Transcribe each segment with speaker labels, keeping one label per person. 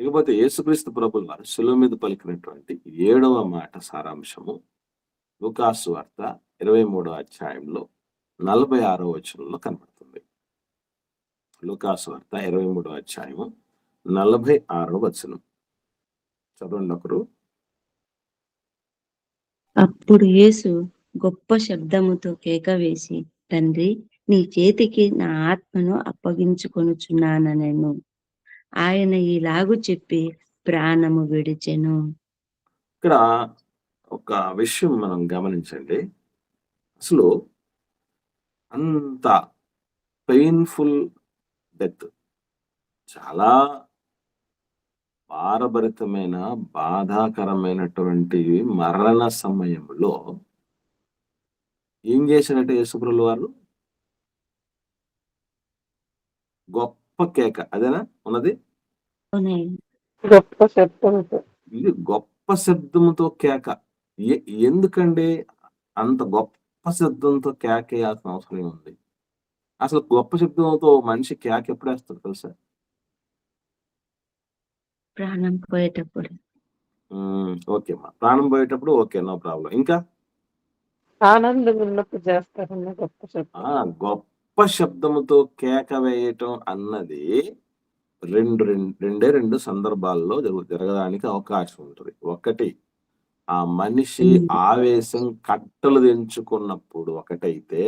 Speaker 1: ఇకపోతే యేసుక్రీస్తు ప్రభుల వారు శిలువ మీద పలికినటువంటి 7వ మాట సారాంశము లూకాసు వార్త 23వ అధ్యాయంలో 46వ వచనంలో కనబడుతుంది. లూకాసు వార్త 23వ అధ్యాయము 46వ వచనం. చదవండి ఒకరు.
Speaker 2: అప్పుడు యేసు గొప్ప శబ్దముతో కేక వేసి, తండ్రి, నీ చేతికి నా ఆత్మను అప్పగించుకొనుచున్నానెను. ఆయన ఈలాగు చెప్పి ప్రాణము విడిచెను.
Speaker 1: ఇక్కడ ఒక విషయం మనం గమనించండి. అసలు అంత పెయిన్ఫుల్ డెత్, చాలా భారభరితమైన బాధాకరమైనటువంటి మరణ సమయంలో ఏం చేశారంటే యేసుప్రభుల వారు గొప్ప కేక, అదేనా ఉన్నది?
Speaker 3: గొప్ప శబ్దముతో
Speaker 1: ఇది గొప్ప శబ్దముతో కేక. ఎందుకండి అంత గొప్ప శబ్దంతో కేక వేయాల్సిన అవసరం ఉంది? అసలు గొప్ప శబ్దంతో మనిషి కేక ఎప్పుడు వేస్తాడు తెలుసా?
Speaker 2: ప్రాణం పోయేటప్పుడు.
Speaker 1: ఓకే అమ్మా, ప్రాణం పోయేటప్పుడు ఓకే, నో ప్రాబ్లం. ఇంకా
Speaker 3: ఆనందం ఉన్నప్పుడు చేస్తారన్న గొప్ప శబ్దం.
Speaker 1: గొప్ప శబ్దముతో కేక వేయటం అన్నది రెండు సందర్భాల్లో జరగడానికి అవకాశం ఉంటుంది. ఒకటి, ఆ మనిషి ఆవేశం కట్టలు తెంచుకున్నప్పుడు ఒకటైతే,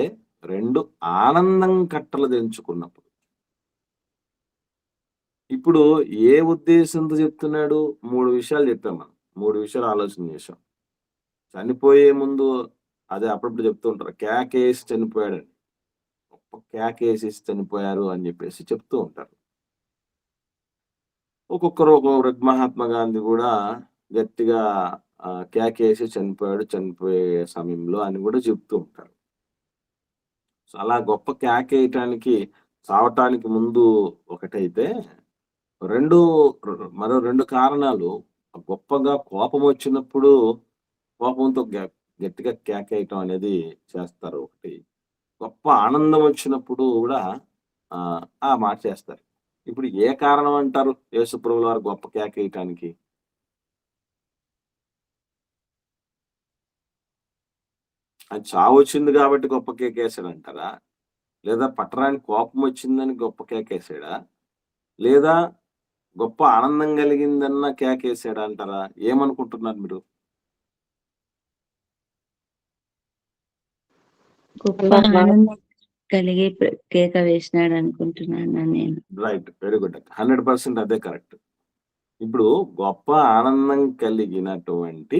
Speaker 1: రెండు, ఆనందం కట్టలు తెంచుకున్నప్పుడు. ఇప్పుడు ఏ ఉద్దేశంతో చెప్తున్నాడు? 3 విషయాలు చెప్పాం మనం. 3 విషయాలు ఆలోచన చేశాం. చనిపోయే ముందు అదే అప్పుడప్పుడు చెప్తూ ఉంటారు, కేకేసి చనిపోయాడని. గొప్ప కేకేసి చనిపోయారు అని చెప్పేసి చెప్తూ ఉంటారు. ఒక్కొక్కరు మహాత్మా గాంధీ కూడా గట్టిగా కేకేసి చనిపోయాడు చనిపోయే సమయంలో అని కూడా చెప్తూ ఉంటారు. సో అలా గొప్ప కేకేయటానికి, చావటానికి ముందు ఒకటైతే, మరో 2 కారణాలు. గొప్పగా కోపం వచ్చినప్పుడు కోపంతో గట్టిగా కేకేయటం అనేది చేస్తారు ఒకటి. గొప్ప ఆనందం వచ్చినప్పుడు కూడా ఆ మాట చేస్తారు. ఇప్పుడు ఏ కారణం అంటారు యేసుప్రభుల వారు గొప్ప కేకేయటానికి? అది చావు వచ్చింది కాబట్టి గొప్ప కేకేసాడు అంటారా? లేదా పట్టరానికి కోపం వచ్చిందని గొప్ప కేకేసాడా? లేదా గొప్ప ఆనందం కలిగిందన్న కేకేసాడా అంటారా? ఏమనుకుంటున్నారు మీరు?
Speaker 2: గొప్ప ఆనందం కలిగి కేక వేసినాడు అనుకుంటున్నాను నేను.
Speaker 1: Right, very good. 100% అదే కరెక్ట్. ఇప్పుడు గొప్ప ఆనందం కలిగినటువంటి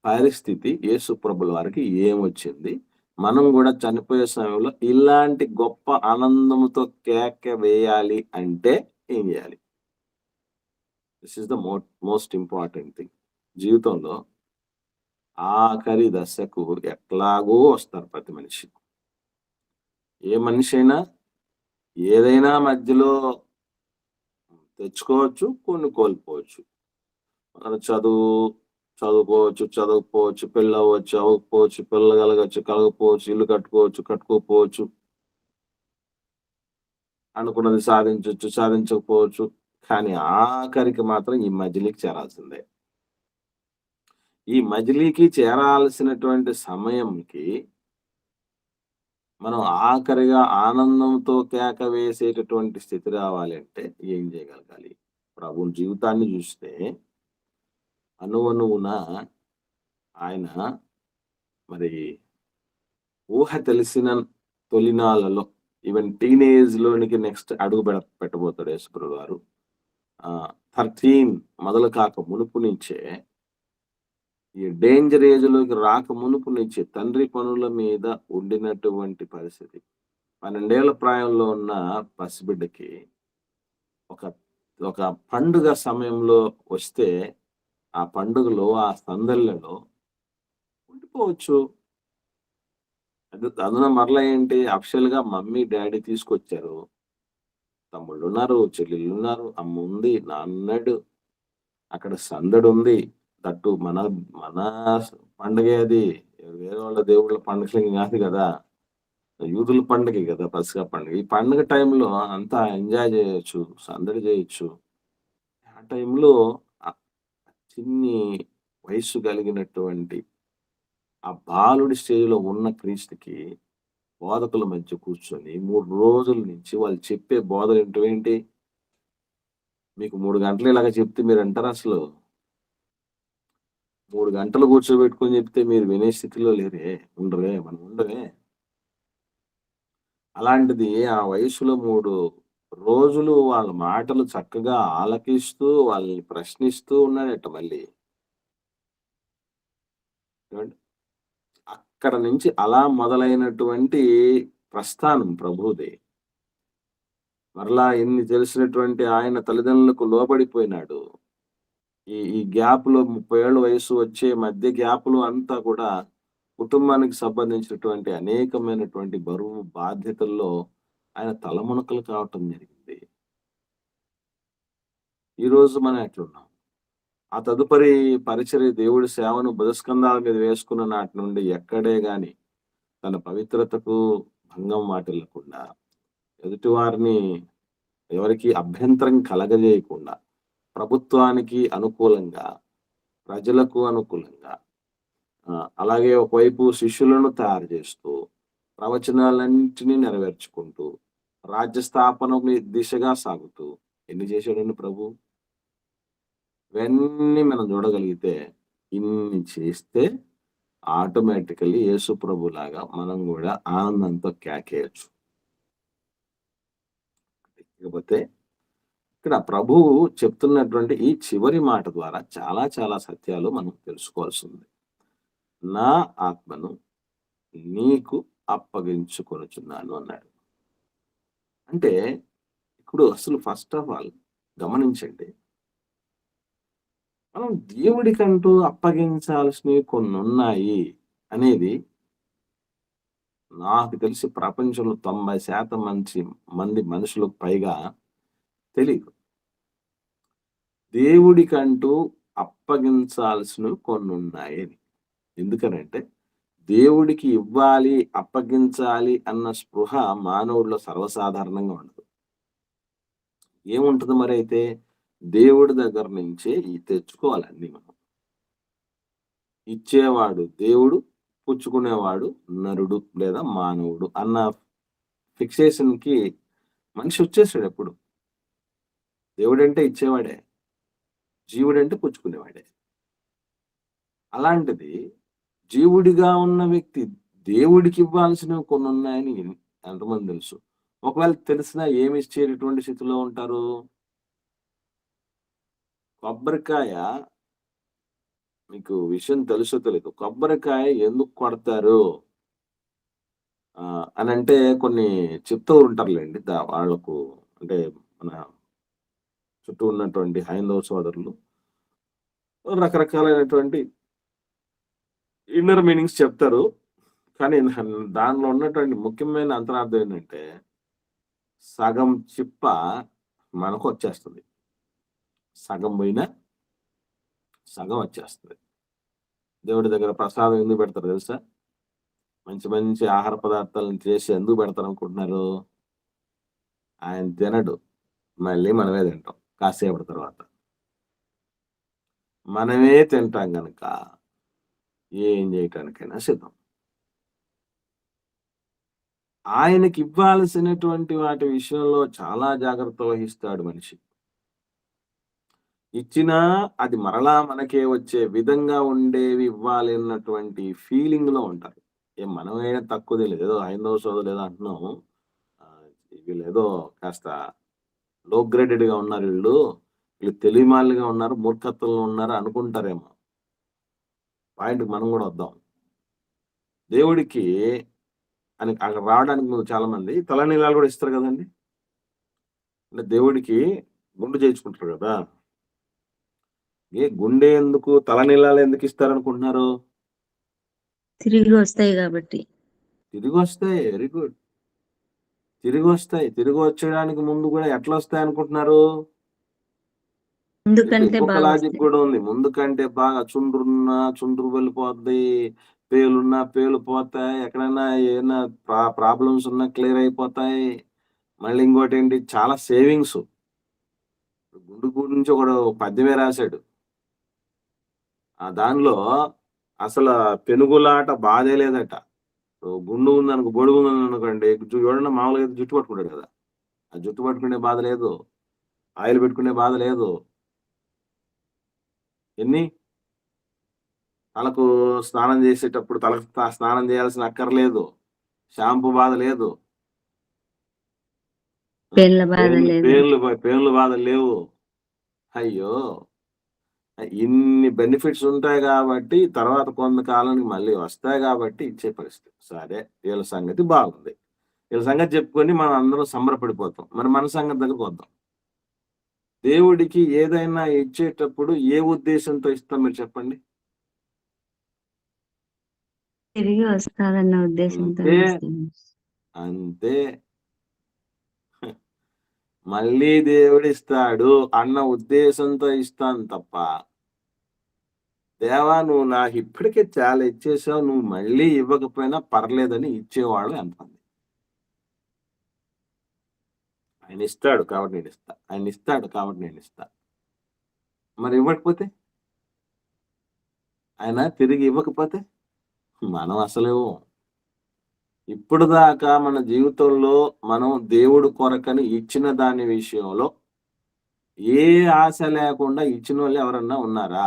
Speaker 1: పరిస్థితి యేసుప్రభుల వారికి ఏమొచ్చింది? మనం కూడా చనిపోయే సమయంలో ఇలాంటి గొప్ప ఆనందంతో కేక వేయాలి అంటే ఏం చేయాలి? This is the most important thing. జీవితంలో ఆఖరి దశకు ఎట్లాగో వస్తారు ప్రతి మనిషి. ఏ మనిషి అయినా ఏదైనా మధ్యలో తెచ్చుకోవచ్చు, కొన్ని కోల్పోవచ్చు. చదువుకోవచ్చు, చదవకపోవచ్చు, పెళ్ళి అవ్వచ్చు, అవ్వకపోవచ్చు, పిల్లలు కలగచ్చు, కలగకపోవచ్చు, ఇల్లు కట్టుకోవచ్చు, కట్టుకోకపోవచ్చు, అనుకున్నది సాధించవచ్చు, సాధించకపోవచ్చు. కానీ ఆఖరికి మాత్రం ఈ మజిలీకి చేరాల్సిందే. ఈ మజిలీకి చేరాల్సినటువంటి సమయంకి మనం ఆఖరిగా ఆనందంతో కేక వేసేటటువంటి స్థితి రావాలి అంటే ఏం చేయగలగాలి? ప్రభు జీవితాన్ని చూస్తే అణువణువున ఆయన మరి ఊహ తెలిసిన తొలినాళ్ళలో, ఈవెన్ టీనేజ్ లోనికి నెక్స్ట్ అడుగు పెట్టబోతాడు యేసుప్రభువు గారు. 13 మొదలు కాక మునుపు నుంచే, ఈ డేంజర్ ఏజ్ లోకి రాక మునుపు నుంచి తండ్రి పనుల మీద ఉండినటువంటి పరిస్థితి. 12 ఏళ్ల ప్రాయంలో ఉన్న పసిబిడ్డకి ఒక పండుగ సమయంలో వస్తే, ఆ పండుగలో, ఆ సందర్లలో ఉండిపోవచ్చు. అందులో మరలా ఏంటి, అఫిషియల్ గా మమ్మీ డాడీ తీసుకొచ్చారు, తమ్ముళ్ళు ఉన్నారు, చెల్లెళ్ళు ఉన్నారు, అమ్మ ఉంది, నాన్నడు, అక్కడ సందడి ఉంది. దట్టు మన పండగే అది. వేరే వాళ్ళ దేవుళ్ళ పండుగ కాదు కదా, యూదుల పండుగ కదా పసిగా పండుగ. ఈ పండుగ టైంలో అంతా ఎంజాయ్ చేయొచ్చు, సందడి చేయొచ్చు. ఆ టైంలో చిన్ని వయస్సు కలిగినటువంటి ఆ బాలుడి స్టేజ్‌లో ఉన్న క్రీస్తుకి బోధకుల మధ్య కూర్చొని 3 రోజుల నుంచి వాళ్ళు చెప్పే బోధలేంటివేంటి? మీకు 3 గంటలు ఇలాగ చెప్తే మీరింటారా అసలు? 3 గంటలు కూర్చోబెట్టుకొని చెప్తే మీరు వినే స్థితిలో లేరే. ఉండరే. మనం ఉండమే. అలాంటిది ఆ వయసులో 3 రోజులు వాళ్ళ మాటలు చక్కగా ఆలకిస్తూ, వాళ్ళని ప్రశ్నిస్తూ ఉన్నాడట మళ్ళీ. ఏవండీ? అక్కడ నుంచి అలా మొదలైనటువంటి ప్రస్థానం ప్రభువుది. మరలా ఇన్ని తెలిసినటువంటి ఆయన తల్లిదండ్రులకు లోబడిపోయినాడు. ఈ గ్యాప్‌లో 30 ఏళ్ల వయసు వచ్చే మధ్య గ్యాప్‌లో అంతా కూడా కుటుంబానికి సంబంధించినటువంటి అనేకమైనటువంటి బరువు, బాధ్యతల్లో ఆయన తలమునకలు కావటం జరిగింది. ఈరోజు మనం ఎట్లున్నాం? ఆ తదుపరి పరిచర్య దేవుడి సేవను భుజస్కంధాల మీద వేసుకున్న నాటి నుండి ఎక్కడే గాని తన పవిత్రతకు భంగం వాటిల్లకుండా, ఎదుటివారిని ఎవరికీ అభ్యంతరం కలగజేయకుండా, ప్రభుత్వానికి అనుకూలంగా, ప్రజలకు అనుకూలంగా అలాగే ఒకవైపు శిష్యులను తయారు చేస్తూ, ప్రవచనాలన్నిటినీ నెరవేర్చుకుంటూ, రాజ్య స్థాపన దిశగా సాగుతూ ఎన్ని చేశాడండి ప్రభు? ఇవన్నీ మనం చూడగలిగితే, ఇన్ని చేస్తే ఆటోమేటికల్లీ యేసు ప్రభులాగా మనం కూడా ఆనందంతో కేకేయొచ్చు. ఇకపోతే ఇక్కడ ప్రభువు చెప్తున్నటువంటి ఈ చివరి మాట ద్వారా చాలా చాలా సత్యాలు మనం తెలుసుకోవాల్సి ఉంది. నా ఆత్మను నీకు అప్పగించుకొనుచున్నాను అన్నాడు. అంటే ఇప్పుడు అసలు ఫస్ట్ ఆఫ్ ఆల్ గమనించండి. మనం దేవుడికంటూ అప్పగించాల్సినవి కొన్ని ఉన్నాయి అనేది నాకు తెలిసి ప్రపంచంలో 90% మంది మనుషులకు పైగా తెలీదు. దేవుడికంటూ అప్పగించాల్సినవి కొన్ని ఉన్నాయని. ఎందుకనంటే దేవుడికి ఇవ్వాలి, అప్పగించాలి అన్న స్పృహ మానవుడిలో సర్వసాధారణంగా ఉండదు. ఏముంటది మరి అయితే? దేవుడి దగ్గర నుంచే తెచ్చుకోవాలి అన్నీ మనం. ఇచ్చేవాడు దేవుడు, పుచ్చుకునేవాడు నరుడు లేదా మానవుడు అన్న ఫిక్సేషన్‌కి మనిషి వచ్చేసాడు ఎప్పుడు. దేవుడంటే ఇచ్చేవాడే. జీవుడంటే పుచ్చుకునేవాడే. అలాంటిది జీవుడిగా ఉన్న వ్యక్తి దేవుడికి ఇవ్వాల్సినవి కొన్ని ఉన్నాయని ఎంతమంది తెలుసు? ఒకవేళ తెలిసినా ఏమి ఇచ్చేటటువంటి స్థితిలో ఉంటారు? కొబ్బరికాయ మీకు విషయం తెలుసో తెలీదో, కొబ్బరికాయ ఎందుకు కొడతారు అనంటే కొన్ని చెప్తూ ఉంటారులేండి. వాళ్ళకు అంటే మన చుట్టూ ఉన్నటువంటి హైందవ సోదరులు రకరకాలైనటువంటి ఇన్నర్ మీనింగ్స్ చెప్తారు. కానీ దానిలో ఉన్నటువంటి ముఖ్యమైన అంతరార్థం ఏంటంటే, సగం చిప్ప మనకు వచ్చేస్తుంది. సగం పోయినా సగం వచ్చేస్తుంది. దేవుడి దగ్గర ప్రసాదం ఎందుకు పెడతారు తెలుసా? మంచి మంచి ఆహార పదార్థాలను చేసి ఎందుకు పెడతారు అనుకుంటున్నారు? ఆయన తినడు, మళ్ళీ మనమే తింటాం కాసేపటి తర్వాత. మనమే తింటాం గనక ఏం చేయటానికైనా సిద్ధం. ఆయనకి ఇవ్వాల్సినటువంటి వాటి విషయంలో చాలా జాగ్రత్త వహిస్తాడు మనిషి. ఇచ్చినా అది మరలా మనకే వచ్చే విధంగా ఉండేవి ఇవ్వాలి అన్నటువంటి ఫీలింగ్‌లో ఉంటారు. మనమేనా తక్కువ తెలీదు. ఏదో హైందవ సోదరులు ఏదో అంటున్నాము. వీళ్ళేదో కాస్త లో గ్రేడెడ్‌గా ఉన్నారు వీళ్ళు తెలివిమాలిగా ఉన్నారు, మూర్ఖత్వంలో ఉన్నారు అనుకుంటారేమో. పాయింట్‌కి మనం కూడా వద్దాం. దేవుడికి అని అక్కడ రావడానికి ముందు చాలామంది తలనీలాలు కూడా ఇస్తారు కదండీ! అంటే దేవుడికి గుండు చేయించుకుంటారు కదా! గుండె ఎందుకు, తలనీలాలు ఎందుకు ఇస్తారనుకుంటున్నారు?
Speaker 2: తిరిగి వస్తాయి కాబట్టి.
Speaker 1: తిరిగొస్తాయి. Very good. తిరిగొస్తాయి. తిరిగి వచ్చేయడానికి ముందు కూడా ఎట్లా వస్తాయి అనుకుంటున్నారు?
Speaker 2: ఎందుకంటే
Speaker 1: ఇంకొక లాజిక్ కూడా ఉంది. ముందు కంటే బాగా చుండ్రు వెళ్ళిపోద్ది. పేలున్నా పేలు పోతాయి. ఎక్కడైనా ఏదైనా ప్రాబ్లమ్స్ ఉన్నా క్లియర్ అయిపోతాయి. మళ్ళీ ఇంకోటేంటి చాలా సేవింగ్స్. గుండు గురించి ఒకడు పద్యమే రాశాడు. ఆ దానిలో అసలు పెనుగులాట బాధే లేదట. గుండు ఉందనుకో, బొడుగు ఉందనుకోండి, ఎవడన్నా మామూలుగా అయితే జుట్టు పట్టుకుంటాడు కదా! ఆ జుట్టు పట్టుకునే బాధ లేదు. ఆయిల్ పెట్టుకునే బాధ లేదు. ఎన్ని తలకు స్నానం చేసేటప్పుడు తలకు స్నానం చేయాల్సిన అక్కర్లేదు. షాంపూ బాధ లేదు.
Speaker 2: పేర్ల బాధ లేదు.
Speaker 1: పేర్లు బాధలు లేవు. అయ్యో! ఇన్ని బెనిఫిట్స్ ఉంటాయి కాబట్టి తర్వాత కొంతకాలానికి మళ్ళీ వస్తాయి కాబట్టి ఇచ్చే పరిస్థితి. సరే, వీళ్ళ సంగతి బాగుంది. వీళ్ళ సంగతి చెప్పుకొని మనం అందరం సంబరపడిపోతాం. మరి మన సంగతి దగ్గరకు వద్దాం. దేవుడికి ఏదైనా ఇచ్చేటప్పుడు ఏ ఉద్దేశంతో ఇస్తాం మీరు చెప్పండి?
Speaker 2: తిరిగి వస్తాదన్న ఉద్దేశంతో
Speaker 1: అంతే. మళ్ళీ దేవుడిస్తాడు అన్న ఉద్దేశంతో ఇస్తాను తప్ప, దేవా నువ్వు నాకు ఇప్పటికే చాలా ఇచ్చేసావు, నువ్వు మళ్ళీ ఇవ్వకపోయినా పర్లేదని ఇచ్చేవాళ్ళు ఎంతమంది? ఆయన ఇస్తాడు కాబట్టి నేను ఇస్తా, ఆయన ఇస్తాడు కాబట్టి నేను ఇస్తా. మరి ఇవ్వకపోతే, ఆయన తిరిగి ఇవ్వకపోతే మనం అసలు ఇప్పుడు దాకా మన జీవితంలో మనం దేవుడు కొరకని ఇచ్చిన దాని విషయంలో ఏ ఆశ లేకుండా ఇచ్చిన వాళ్ళు ఎవరన్నా ఉన్నారా?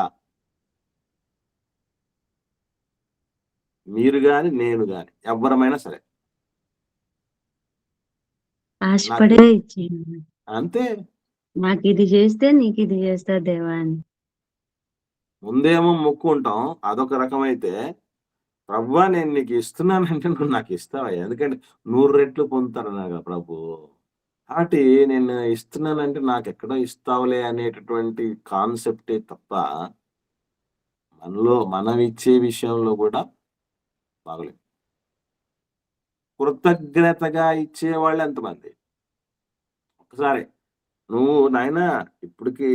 Speaker 1: మీరు గాని నేను గాని ఎవ్వరమైనా సరే
Speaker 2: ఆశపడే ఇచ్చేయండి.
Speaker 1: అంతే.
Speaker 2: నాకు ఇది చేస్తే నీకు ఇది చేస్తా దేవా అని.
Speaker 1: ముందేమో మొక్కుంటాం, అదొక రకమైతే, ప్రభువా నేను నీకు ఇస్తున్నానంటే నువ్వు నాకు ఇస్తావా? ఎందుకంటే 100 రెట్లు పొందుతారన్నాగా ప్రభు. కాబట్టి నేను ఇస్తున్నానంటే నాకెక్కడో ఇస్తావులే అనేటటువంటి కాన్సెప్టే తప్ప, మనలో మనం ఇచ్చే విషయంలో కూడా బాగలేదు. కృతజ్ఞతగా ఇచ్చేవాళ్ళు ఎంతమంది? ఒకసారి నువ్వు నాయనా ఇప్పటికి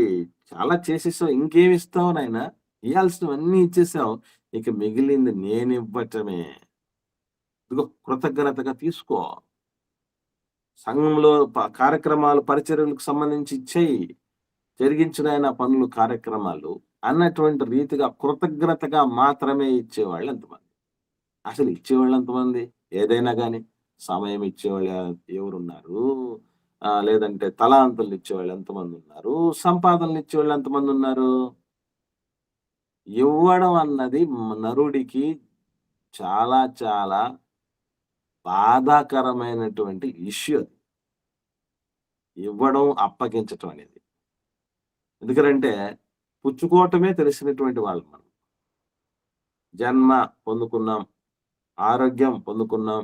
Speaker 1: చాలా చేసేసావు, ఇంకేమి ఇస్తావు నాయనా? ఇవ్వాల్సినవన్నీ ఇచ్చేసావు, ఇక మిగిలింది నేను ఇవ్వటమే. ఇదిగో కృతజ్ఞతగా తీసుకో. సంఘంలో కార్యక్రమాలు, పరిచర్యలకు సంబంధించి ఇచ్చేయి, జరిగించిన ఆయన పనులు, కార్యక్రమాలు అన్నటువంటి రీతిగా కృతజ్ఞతగా మాత్రమే ఇచ్చేవాళ్ళు ఎంతమంది? అసలు ఇచ్చేవాళ్ళు ఎంతమంది? ఏదైనా కానీ సమయం ఇచ్చేవాళ్ళు ఎవరున్నారు? లేదంటే తలాంతులు ఇచ్చేవాళ్ళు ఎంతమంది ఉన్నారు? సంపాదనలు ఇచ్చేవాళ్ళు ఎంతమంది ఉన్నారు? ఇవ్వడం అన్నది నరుడికి చాలా చాలా బాధాకరమైనటువంటి ఇష్యూ. ఇవ్వడం, అప్పగించటం అనేది. ఎందుకంటే పుచ్చుకోవటమే తెలిసినటువంటి వాళ్ళు మనం. జన్మ పొందుకున్నాం, ఆరోగ్యం పొందుకున్నాం,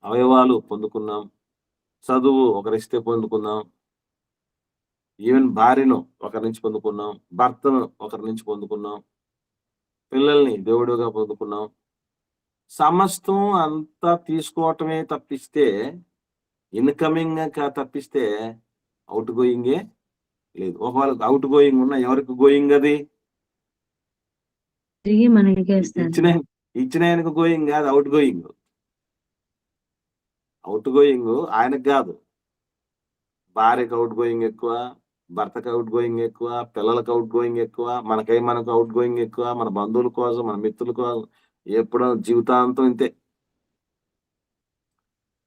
Speaker 1: అవయవాలు పొందుకున్నాం, చదువు ఒకరిస్తే పొందుకున్నాం, ఈవెన్ భార్యను ఒకరి నుంచి పొందుకున్నాం, భర్తను ఒకరి నుంచి పొందుకున్నాం, పిల్లల్ని దేవుడుగా పొందుకున్నాం. సమస్తం అంతా తీసుకోవటమే తప్పిస్తే, ఇన్కమింగ్ తప్పిస్తే అవుట్ గోయింగే లేదు. ఒకవేళ అవుట్ గోయింగ్ ఉన్నా ఎవరికి గోయింగ్ అది?
Speaker 2: తిరిగి మనకే
Speaker 1: ఇచ్చిన ఆయనకు గోయింగ్ కాదు, అవుట్ గోయింగ్. అవుట్ గోయింగ్ ఆయనకు కాదు. భార్యకు అవుట్ గోయింగ్ ఎక్కువ, భర్తకు అవుట్ గోయింగ్ ఎక్కువ, పిల్లలకు అవుట్ గోయింగ్ ఎక్కువ, మనకు అవుట్ గోయింగ్ ఎక్కువ, మన బంధువుల కోసం, మన మిత్రుల కోసం, ఎప్పుడో జీవితాంతం ఇంతే.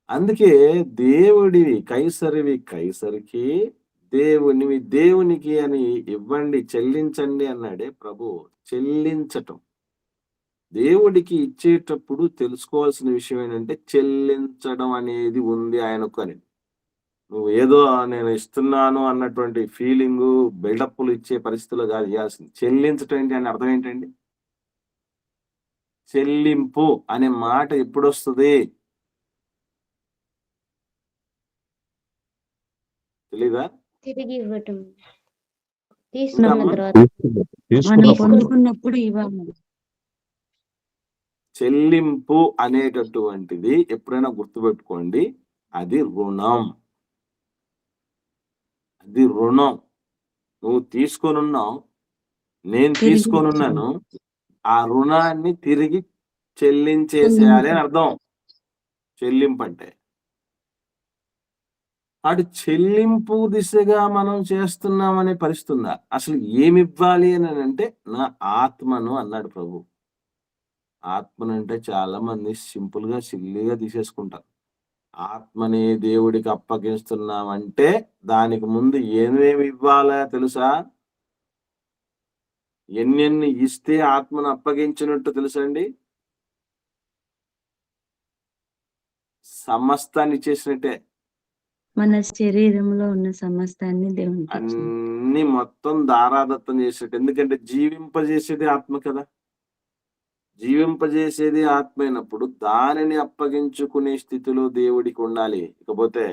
Speaker 1: అందుకే దేవుడివి కైసరివి కైసరికి, దేవునివి దేవునికి అని ఇవ్వండి, చెల్లించండి అన్నాడే ప్రభు. చెల్లించటం. దేవుడికి ఇచ్చేటప్పుడు తెలుసుకోవాల్సిన విషయం ఏంటంటే చెల్లించడం అనేది ఉంది ఆయనకు అని. నువ్వు ఏదో నేను ఇస్తున్నాను అన్నటువంటి ఫీలింగు, బిల్డప్లు ఇచ్చే పరిస్థితుల్లో కాదు ఇవ్వాల్సింది. చెల్లించటం ఏంటి అని అర్థం ఏంటండి? చెల్లింపు అనే మాట ఎప్పుడొస్తుంది? తెలీదా?
Speaker 2: తిరిగి ఇవ్వటం. పొందుకున్నప్పుడు ఇవ్వాలి.
Speaker 1: చెల్లింపు అనేటటువంటిది ఎప్పుడైనా గుర్తుపెట్టుకోండి, అది రుణం. అది రుణం. నువ్వు తీసుకొనున్నావు, నేను తీసుకొనున్నాను, ఆ రుణాన్ని తిరిగి చెల్లించేసేయాలి అని అర్థం చెల్లింపు అంటే. అటు చెల్లింపు దిశగా మనం చేస్తున్నామనే పరిస్థితి ఉందా? అసలు ఏమి ఇవ్వాలి అని అంటే నా ఆత్మను అన్నాడు ప్రభు. ఆత్మనంటే చాలా మంది సింపుల్‌గా, సిల్లీగా తీసేసుకుంటారు. ఆత్మని దేవుడికి అప్పగిస్తున్నామంటే దానికి ముందు ఏమేమి ఇవ్వాలా తెలుసా? ఎన్నెన్ని ఇస్తే ఆత్మను అప్పగించినట్టు తెలుసండి? సమస్తాన్ని ఇచ్చేసినట్టే.
Speaker 2: మన శరీరంలో ఉన్న సమస్తాన్ని దేవునికి ఇచ్చాం.
Speaker 1: అన్నీ మొత్తం దారాదత్తం చేసినట్టు. ఎందుకంటే జీవింపజేసేది ఆత్మ కదా! జీవింపజేసేది ఆత్మ అయినప్పుడు దానిని అప్పగించుకునే స్థితిలో దేవుడికి ఉండాలి. ఇకపోతే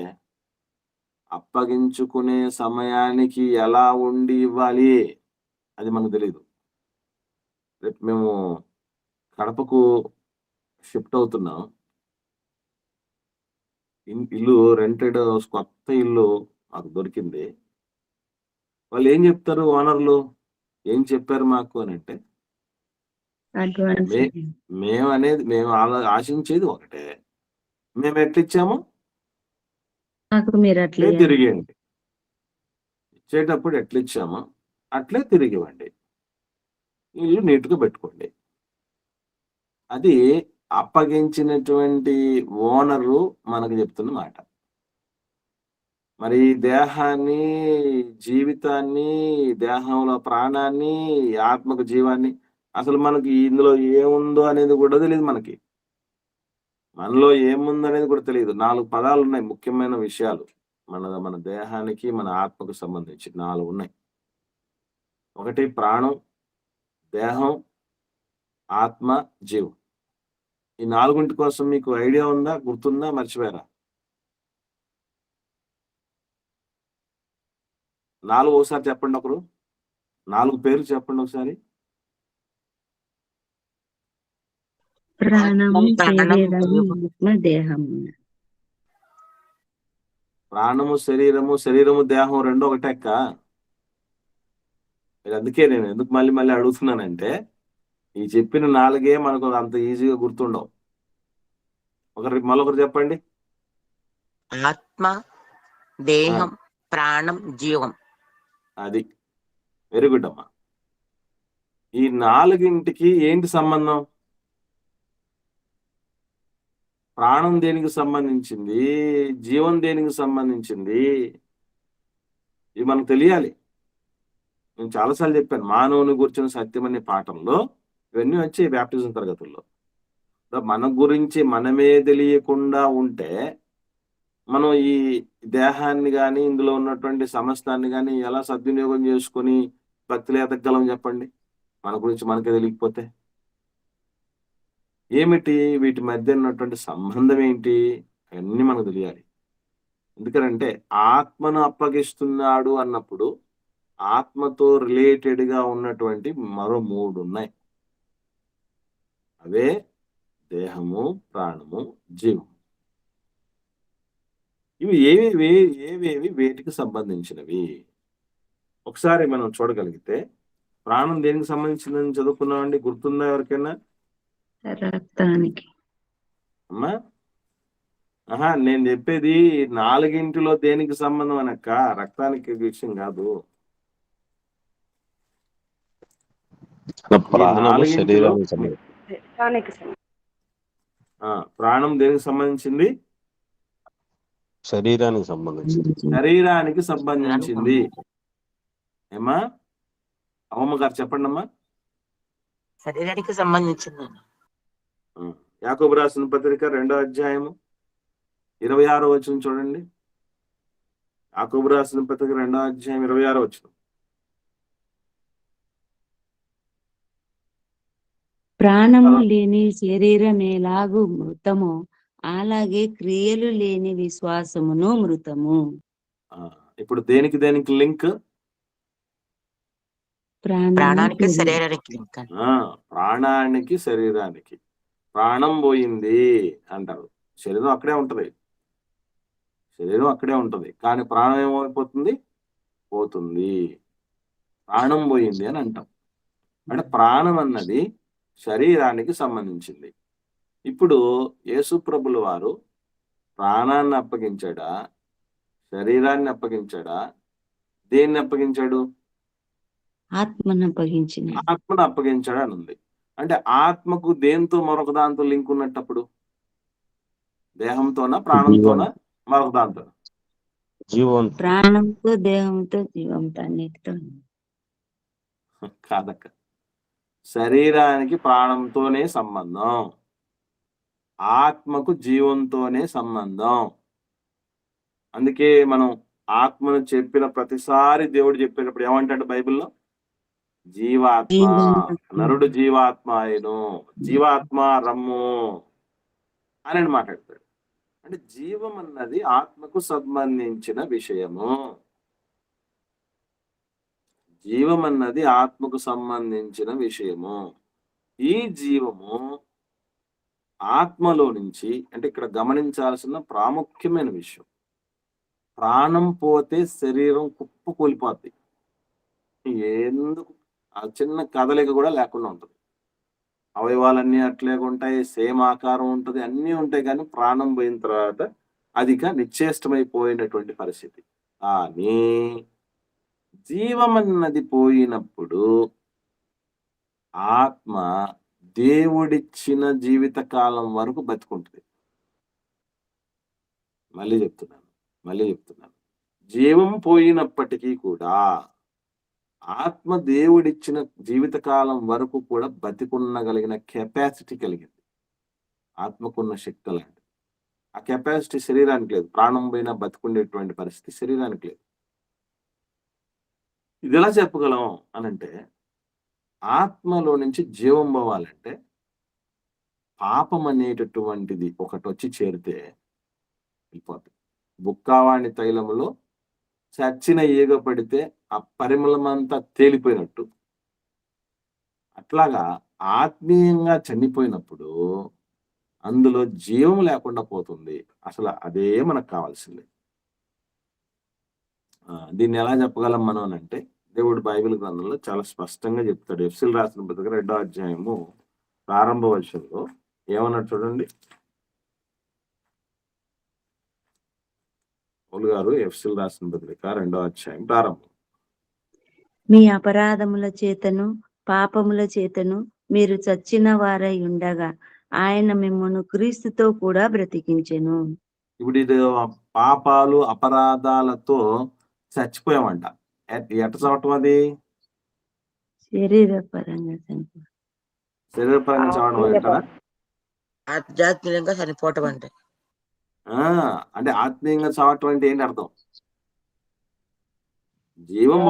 Speaker 1: అప్పగించుకునే సమయానికి ఎలా ఉండి ఇవ్వాలి అది మనకు తెలీదు. రేపు మేము కడపకు షిఫ్ట్ అవుతున్నాం. ఇల్లు రెంటెడ్ హౌస్, కొత్త ఇల్లు మాకు దొరికింది. వాళ్ళు ఏం చెప్తారు ఓనర్లు? ఏం చెప్పారు మాకు అనంటే,
Speaker 2: అడ్వాన్స్
Speaker 1: మేము ఆశించేది ఒకటే. మేము ఎట్లిచ్చామో
Speaker 2: నాకు మీరు అట్లా
Speaker 1: అట్లే తిరిగియండి. ఇచ్చేటప్పుడు ఎట్లిచ్చామో అట్లే తిరిగివ్వండి. ఇల్లు నీట్‌గా పెట్టుకోండి. అది అప్పగించినటువంటి ఓనరు మనకు చెప్తున్న మాట. మరి దేహాన్ని, జీవితాన్ని, దేహంలో ప్రాణాన్ని, ఆత్మకు జీవాన్ని అసలు మనకి ఇందులో ఏముందో అనేది కూడా తెలీదు మనకి. మనలో ఏముందనేది కూడా తెలీదు. 4 పదాలున్నాయి ముఖ్యమైన విషయాలు. మన దేహానికి, మన ఆత్మకు సంబంధించి 4 ఉన్నాయి. ఒకటి ప్రాణం, దేహం, ఆత్మ, జీవం. ఈ 4 కోసం మీకు ఐడియా ఉందా? గుర్తుందా? మర్చిపోయారా? 4 ఒకసారి చెప్పండి ఒకరు. 4 పేర్లు చెప్పండి ఒకసారి.
Speaker 2: ప్రాణము, శరీరము, ఆత్మ, దేహము.
Speaker 1: ప్రాణము, శరీరము, దేహం రెండు ఒకటే అక్క. అందుకే నేను ఎందుకు మళ్ళీ మళ్ళీ అడుగుతున్నానంటే, ఈ చెప్పిన 4 మనకు అంత ఈజీగా గుర్తుండవు. మళ్ళొకరు చెప్పండి.
Speaker 4: ఆత్మ, దేహం, ప్రాణం, జీవం.
Speaker 1: అది వెరీ గుడ్ అమ్మా. ఈ 4కి ఏంటి సంబంధం? ప్రాణం దేనికి సంబంధించింది? జీవం దేనికి సంబంధించింది? ఇవి మనకు తెలియాలి. నేను చాలాసార్లు చెప్పాను. మానవుని గురించిన సత్యం అనే పాఠంలో ఇవన్నీ వచ్చాయి బ్యాప్టిజం తరగతుల్లో. మన గురించి మనమే తెలియకుండా ఉంటే మనం ఈ దేహాన్ని కానీ, ఇందులో ఉన్నటువంటి సమస్తాన్ని కానీ ఎలా సద్వినియోగం చేసుకొని భక్తిలో ఎదగలం చెప్పండి? మన గురించి మనకే తెలియకపోతే. ఏమిటి వీటి మధ్య ఉన్నటువంటి సంబంధం ఏంటి? అవన్నీ మనకు తెలియాలి. ఎందుకనంటే ఆత్మను అప్పగిస్తున్నాడు అన్నప్పుడు ఆత్మతో రిలేటెడ్గా ఉన్నటువంటి మరో 3 ఉన్నాయి. అవే దేహము, ప్రాణము, జీవం. ఇవి ఏవేవి వేటికి సంబంధించినవి? ఒకసారి మనం చూడగలిగితే ప్రాణం దేనికి సంబంధించిందని చదువుకున్నామండి? గుర్తుందా ఎవరికైనా?
Speaker 2: రక్తానికి.
Speaker 1: అమ్మా నేను చెప్పేది 4 దేనికి సంబంధం అనక్క, రక్తానికి విషయం కాదు.
Speaker 5: ప్రాణం
Speaker 1: దేనికి సంబంధించింది?
Speaker 5: శరీరానికి సంబంధించింది.
Speaker 1: ఏమా అమ్మమ్మ గారు చెప్పండి అమ్మా.
Speaker 4: శరీరానికి సంబంధించింది.
Speaker 1: యాకోబు రాసిన పత్రిక 2వ అధ్యాయము 26వ వచనం చూడండి. యాకోబు రాసిన పత్రిక 2వ అధ్యాయం 26వ వచనం.
Speaker 2: ప్రాణము లేని శరీరం ఎలాగూ మృతము, అలాగే క్రియలు లేని విశ్వాసమును మృతము.
Speaker 1: ఇప్పుడు దేనికి లింక్?
Speaker 4: ప్రాణానికి, శరీరానికి లింక్.
Speaker 1: ప్రాణానికి, శరీరానికి. ప్రాణం పోయింది అంటారు. శరీరం అక్కడే ఉంటది. కానీ ప్రాణం ఏమైపోతుంది? పోతుంది. ప్రాణం పోయింది అని అంటాం. అంటే ప్రాణం అన్నది శరీరానికి సంబంధించింది. ఇప్పుడు యేసు ప్రభుల వారు ప్రాణాన్ని అప్పగించాడా, శరీరాన్ని అప్పగించాడా? దేన్ని అప్పగించాడు?
Speaker 2: ఆత్మను అప్పగించిన.
Speaker 1: ఆత్మను అప్పగించాడు అని ఉంది. అంటే ఆత్మకు దేంతో మరొక దాంతో లింక్ ఉన్నట్టప్పుడు? దేహంతోనా, ప్రాణంతోనా, మరొక దాంతో?
Speaker 5: జీవం.
Speaker 2: ప్రాణంతో, దేహంతో, జీవంతో అన్నిటితో.
Speaker 1: కాదక్క. శరీరానికి ప్రాణంతోనే సంబంధం, ఆత్మకు జీవంతోనే సంబంధం. అందుకే మనం ఆత్మను చెప్పిన ప్రతిసారి దేవుడు చెప్పేటప్పుడు ఏమంటాడు బైబిల్లో? జీవాత్మ, నరుడు జీవాత్మ అయిను, జీవాత్మ రమ్ము అని మాట్లాడతాడు. అంటే జీవం అన్నది ఆత్మకు సంబంధించిన విషయము. జీవం అన్నది ఆత్మకు సంబంధించిన విషయము. ఈ జీవము ఆత్మలో నుంచి, అంటే ఇక్కడ గమనించాల్సిన ప్రాముఖ్యమైన విషయం, ప్రాణం పోతే శరీరం కుప్పకూలిపోద్ది. ఎందుకు? ఆ చిన్న కదలిక కూడా లేకుండా ఉంటుంది. అవయవాలన్నీ అట్లే ఉంటాయి, సేమ్ ఆకారం ఉంటుంది, అన్నీ ఉంటాయి. కానీ ప్రాణం పోయిన తర్వాత అదిక నిశ్చేష్టమైపోయినటువంటి పరిస్థితి. కానీ జీవం అన్నది పోయినప్పుడు ఆత్మ దేవుడిచ్చిన జీవిత కాలం వరకు బతుకుంటుంది. మళ్ళీ చెప్తున్నాను, జీవం పోయినప్పటికీ కూడా ఆత్మ దేవుడిచ్చిన జీవితకాలం వరకు కూడా బతికున్నగలిగిన కెపాసిటీ కలిగింది. ఆత్మకున్న శక్తి లాంటి ఆ కెపాసిటీ శరీరానికి లేదు. ప్రాణం పోయినా బతికుండేటువంటి పరిస్థితి శరీరానికి లేదు. ఇది ఎలా చెప్పగలం అనంటే, ఆత్మలో నుంచి జీవం పోవాలంటే పాపం అనేటటువంటిది ఒకటి వచ్చి చేరితే వెళ్ళిపోతుంది. బుక్కావాణి తైలములో చచ్చిన ఈగ పడితే ఆ పరిమళమంతా తేలిపోయినట్టు, అట్లాగా ఆత్మీయంగా చనిపోయినప్పుడు అందులో జీవం లేకుండా పోతుంది. అసలు అదే మనకు కావాల్సింది. దీన్ని ఎలా చెప్పగలం మనం అంటే, దేవుడు బైబిల్ గ్రంథంలో చాలా స్పష్టంగా చెప్తాడు. ఎఫ్ఎసీయులకు రాసిన పత్రిక 2వ అధ్యాయము ప్రారంభ వచనంలో ఏమన్నాడు చూడండి. పౌలు గారు ఎఫెసీయులకు రాసిన పత్రిక 2వ అధ్యాయం ప్రారంభం.
Speaker 2: మీ అపరాధముల చేతను పాపముల చేతను మీరు చచ్చిన వారై ఉండగా ఆయన మిమ్మల్ని క్రీస్తుతో కూడా బ్రతికించెను.
Speaker 1: ఇప్పుడు ఇది పాపాలు అపరాధాలతో చచ్చిపోయామంట. ఎట్ట చవటం? అది
Speaker 2: శరీరపరంగా చనిపోయాడు.
Speaker 1: శరీరపరంగా చవడం అంటారా?
Speaker 4: ఆధ్యాత్మికంగా చనిపోవటం అంటే
Speaker 1: అంటే ఆత్మీయంగా చావటం అంటే ఏంటి అర్థం? జీవం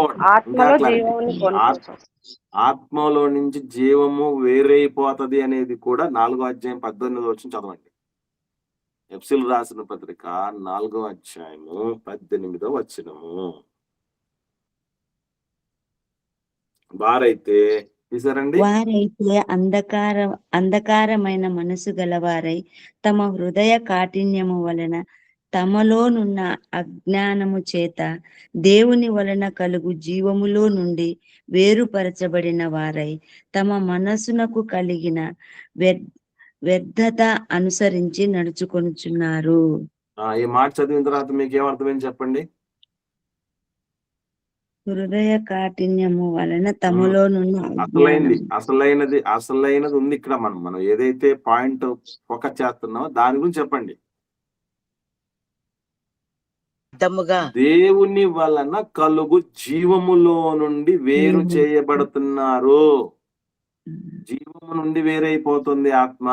Speaker 1: ఆత్మలో నుంచి జీవము వేరైపోతది అనేది కూడా 4వ అధ్యాయం 18వ వచనం చదవండి. ఎఫెసీయులకు రాసిన పత్రిక 4వ అధ్యాయము 18వ వచనము. వారైతే
Speaker 2: అంధకారమైన మనసు గలవారై తమ హృదయ కాఠిన్యము వలన తమలోనున్న అజ్ఞానము చేత దేవుని వలన కలుగు జీవములో నుండి వేరుపరచబడిన వారై తమ మనసునకు కలిగిన వ్యర్థత అనుసరించి నడుచుకొనుచున్నారు.
Speaker 1: ఈ మాట చదివిన తర్వాత మీకు ఏమర్థమైంది చెప్పండి.
Speaker 2: హృదయ కాఠిన్యము వలన తమలోనున్న
Speaker 1: అసలైనది ఉంది ఇక్కడ. మనం ఏదైతే పాయింట్ ఫోకస్ చేస్తున్నామో దాని గురించి చెప్పండి. దేవుని వలన కలుగు జీవములో నుండి వేరు చేయబడుతున్నారు. జీవము నుండి వేరైపోతుంది ఆత్మ.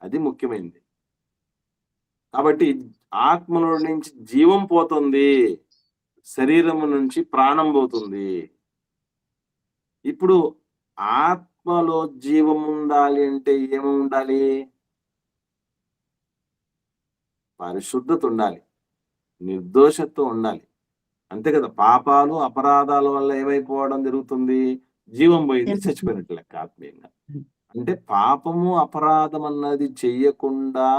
Speaker 1: అది ముఖ్యమైనది. కాబట్టి ఆత్మలో నుంచి జీవం పోతుంది, శరీరము నుంచి ప్రాణం పోతుంది. ఇప్పుడు ఆత్మలో జీవం ఉండాలి అంటే ఏమి ఉండాలి? పరిశుద్ధత ఉండాలి, నిర్దోషత్వం ఉండాలి. అంతే కదా. పాపాలు అపరాధాల వల్ల ఏమైపోవడం జరుగుతుంది? జీవం పోయింది, చచ్చిపోయినట్టు లెక్క ఆత్మీయంగా. అంటే పాపము అపరాధం అన్నది చెయ్యకుండా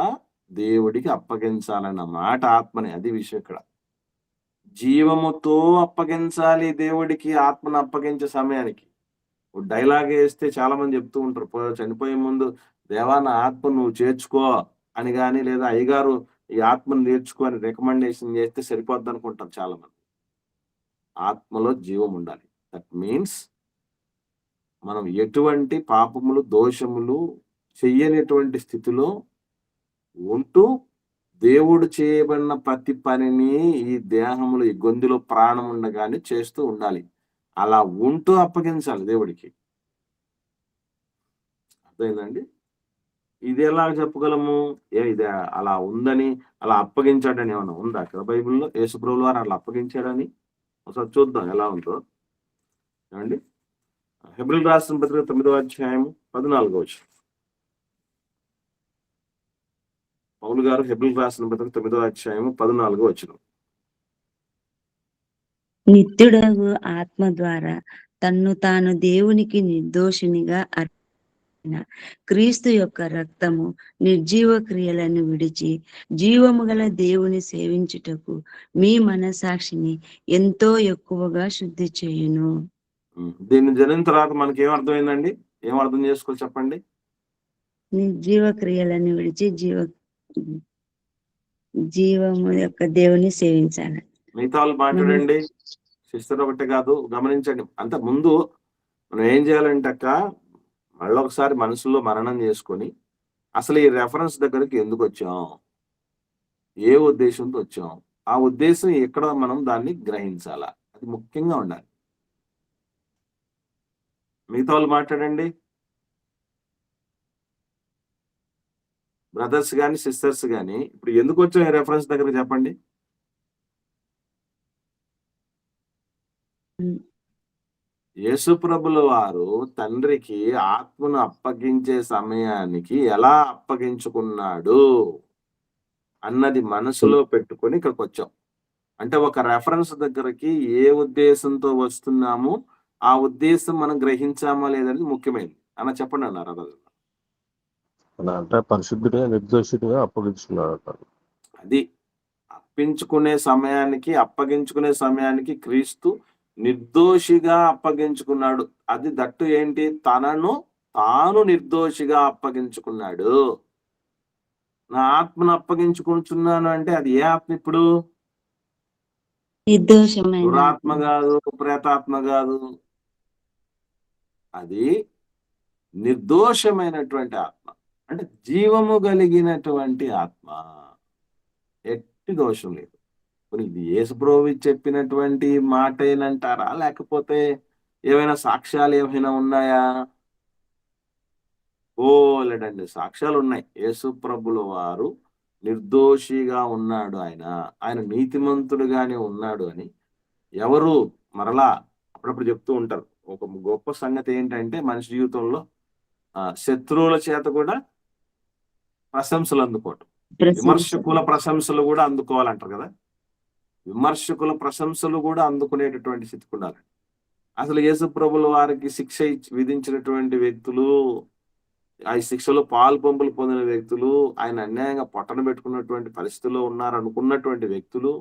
Speaker 1: దేవుడికి అప్పగించాలన్న మాట ఆత్మని. అది విషయం ఇక్కడ. జీవముతో అప్పగించాలి దేవుడికి ఆత్మను అప్పగించే సమయానికి. డైలాగ్ వేస్తే చాలా మంది చెప్తూ ఉంటారు, చనిపోయే ముందు దేవా నా ఆత్మ నువ్వు చేర్చుకో అని కానీ, లేదా అయ్యగారు ఈ ఆత్మను నేర్చుకొని రికమెండేషన్ చేస్తే సరిపోద్ది అనుకుంటారు చాలా మంది. ఆత్మలో జీవం ఉండాలి. దట్ మీన్స్ మనం ఎటువంటి పాపములు, దోషములు చెయ్యనటువంటి స్థితిలో ఉంటూ దేవుడు చేయబడిన ప్రతి పనిని ఈ దేహములో, ఈ గొంతులో ప్రాణం ఉండగానే చేస్తూ ఉండాలి. అలా ఉంటూ అప్పగించాలి దేవుడికి. అర్థమైందండి? ఇది ఎలా చెప్పగలము? ఇది అలా ఉందని, అలా అప్పగించాడని ఏమన్నా ఉందా అక్కడ బైబిల్లో? యేసుప్రభుల వారు అలా అప్పగించాడని ఒకసారి చూద్దాం ఎలా ఉందో. ఏమండి? హెబ్రీయులకు రాసిన పత్రిక 9వ అధ్యాయము 14వ వచనం. పౌలు గారు హెబ్రీయులకు రాసిన పత్రిక 9వ అధ్యాయము 14వ వచనం.
Speaker 2: నిత్యుడగు ఆత్మ ద్వారా తన్ను తాను దేవునికి నిర్దోషినిగా క్రీస్తు యొక్క రక్తము నిర్జీవ క్రియలను విడిచి జీవము గల దేవుని సేవించుటకు మీ మనసాక్షిని ఎంతో ఎక్కువగా శుద్ధి చేయును.
Speaker 1: దీన్ని జరిగిన తర్వాత మనకి ఏం అర్థమైందండి? ఏం అర్థం చేసుకోవాలి చెప్పండి?
Speaker 2: నిర్జీవ క్రియలను విడిచి జీవము యొక్క దేవుని సేవించాలి.
Speaker 1: మిగతా వాళ్ళు మాట్లాడండి. సిస్టర్ ఒకటే కాదు, గమనించండి. అంత ముందు మనం ఏం చేయాలంటే అక్క, మళ్ళీ ఒకసారి మనసులో మరణం చేసుకొని అసలు ఈ రెఫరెన్స్ దగ్గరికి ఎందుకు వచ్చాం, ఏ ఉద్దేశంతో వచ్చాం, ఆ ఉద్దేశం ఎక్కడ మనం దాన్ని గ్రహించాలా, అది ముఖ్యంగా ఉండాలి. మిగతా వాళ్ళు మాట్లాడండి. బ్రదర్స్ కానీ సిస్టర్స్ కానీ ఇప్పుడు ఎందుకు వచ్చాం ఈ రెఫరెన్స్ దగ్గర చెప్పండి. యేసుప్రభుల వారు తండ్రికి ఆత్మను అప్పగించే సమయానికి ఎలా అప్పగించుకున్నాడు అన్నది మనసులో పెట్టుకొని ఇక్కడికి వచ్చాం. అంటే ఒక రెఫరెన్స్ దగ్గరికి ఏ ఉద్దేశంతో వస్తున్నామో ఆ ఉద్దేశం మనం గ్రహించామా లేదని ముఖ్యమైనది అన్న చెప్పండి అన్నారు.
Speaker 5: అంటే పరిశుద్ధుడిగా నిర్దోషిగా అప్పగించుకున్నాడు.
Speaker 1: అది అప్పగించుకునే సమయానికి క్రీస్తు నిర్దోషిగా అప్పగించుకున్నాడు. అది దట్టు ఏంటి? తనను తాను నిర్దోషిగా అప్పగించుకున్నాడు. నా ఆత్మను అప్పగించుకుంటున్నాను అంటే అది ఏ ఆత్మ? ఇప్పుడు దురాత్మ కాదు, ప్రేతాత్మ కాదు, అది నిర్దోషమైనటువంటి ఆత్మ, అంటే జీవము కలిగినటువంటి ఆత్మ, ఎట్టి దోషం లేదు. ఇది యేసుప్రభువు చెప్పినటువంటి మాట ఏనంటారా, లేకపోతే ఏమైనా సాక్ష్యాలు ఏమైనా ఉన్నాయా? లేదండి, సాక్ష్యాలు ఉన్నాయి. యేసుప్రభుల వారు నిర్దోషిగా ఉన్నాడు, ఆయన నీతిమంతుడుగానే ఉన్నాడు అని ఎవరు మరలా అప్పుడప్పుడు చెప్తూ ఉంటారు. ఒక గొప్ప సంగతి ఏంటంటే మనిషి జీవితంలో శత్రువుల చేత కూడా ప్రశంసలు అందుకోవటం, విమర్శకుల ప్రశంసలు కూడా అందుకోవాలంటారు కదా. విమర్శకుల ప్రశంసలు కూడా అందుకునేటటువంటి స్థితికి ఉండాలి. అసలు యేసుప్రభుల వారికి శిక్ష విధించినటువంటి వ్యక్తులు, ఆ శిక్షలో పాలు పంపులు పొందిన వ్యక్తులు, ఆయన అన్యాయంగా పొట్టన పెట్టుకున్నటువంటి పరిస్థితుల్లో ఉన్నారనుకున్నటువంటి వ్యక్తులు,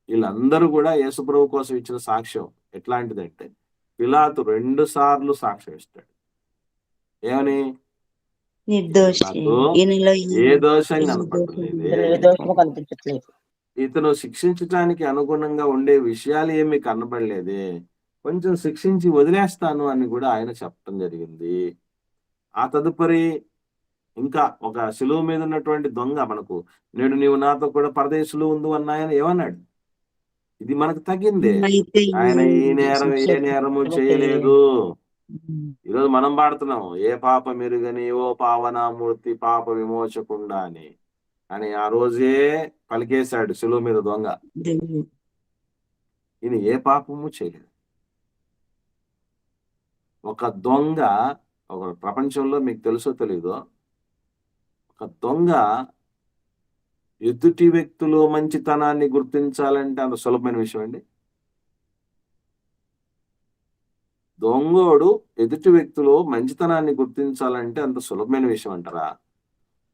Speaker 1: వీళ్ళందరూ కూడా యేసుప్రభు కోసం ఇచ్చిన సాక్ష్యం ఎట్లాంటిదంటే, పిలాతు 2 సార్లు సాక్ష్యం ఇస్తాడు. ఏమని? ఏ దోషం కనపడలేదు, ఇతను శిక్షించడానికి అనుగుణంగా ఉండే విషయాలు ఏమి కనబడలేదే, కొంచెం శిక్షించి వదిలేస్తాను అని కూడా ఆయన చెప్పడం జరిగింది. ఆ తదుపరి ఇంకా ఒక శిలువ మీద ఉన్నటువంటి దొంగ మనకు, నేడు నీవు నాతో కూడా పరదేశులు ఉండు అన్న ఆయన ఏమన్నాడు? ఇది మనకు తగ్గిందే, ఆయన ఏ నేరము చేయలేదు. ఈరోజు మనం పాడుతున్నాం, ఏ పాప మెరుగని ఓ పావనామూర్తి పాప విమోచకుండా అని ఆ రోజే పలికేశాడు శిలువ మీద దొంగ. ఈయన ఏ పాపము చేయలేదు. ఒక దొంగ, ఒక ప్రపంచంలో మీకు తెలుసో తెలీదో, ఒక దొంగ ఎదుటి వ్యక్తులు మంచితనాన్ని గుర్తించాలంటే అంత సులభమైన విషయం అండి? దొంగోడు ఎదుటి వ్యక్తులు మంచితనాన్ని గుర్తించాలంటే అంత సులభమైన విషయం అంటారా?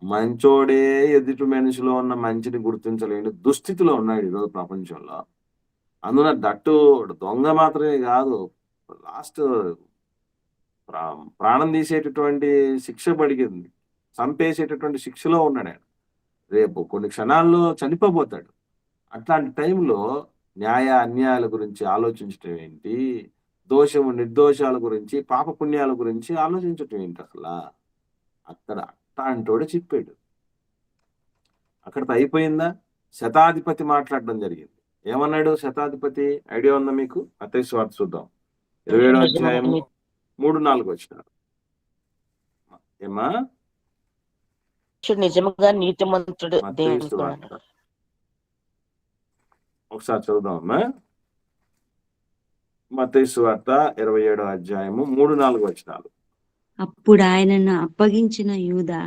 Speaker 1: మంచోడే ఎదుటి మనిషిలో ఉన్న మంచిని గుర్తించలేని దుస్థితిలో ఉన్నాడు ఈరోజు ప్రపంచంలో. అందున దట్టు దొంగ మాత్రమే కాదు, లాస్ట్ ప్రాణం తీసేటటువంటి శిక్ష పడిగింది, చంపేసేటటువంటి శిక్షలో ఉన్నాడు ఆయన. రేపు కొన్ని క్షణాల్లో చనిపోబోతాడు. అట్లాంటి టైంలో న్యాయ అన్యాయాల గురించి ఆలోచించటం ఏంటి? దోషము నిర్దోషాల గురించి, పాపపుణ్యాల గురించి ఆలోచించటం ఏంటి అసలా? అక్కడ అట్లాంటోడే చెప్పాడు. అక్కడితో అయిపోయిందా? శతాధిపతి మాట్లాడడం జరిగింది. ఏమన్నాడు శతాధిపతి? ఐడియా ఉందా మీకు? మత్తయి సువార్త చూద్దాం. 27వ అధ్యాయము 3-4 వచనాలు. ఏమా?
Speaker 4: నిజముగా నీతిమంతుడు
Speaker 1: మత్తయి
Speaker 4: దేవుని
Speaker 1: సువార్త ఒకసారి చదువుదామమ్మా. మత్తయి సువార్త 27వ అధ్యాయము 3-4 వచనాలు.
Speaker 2: అప్పుడు ఆయనను అప్పగించిన యూదా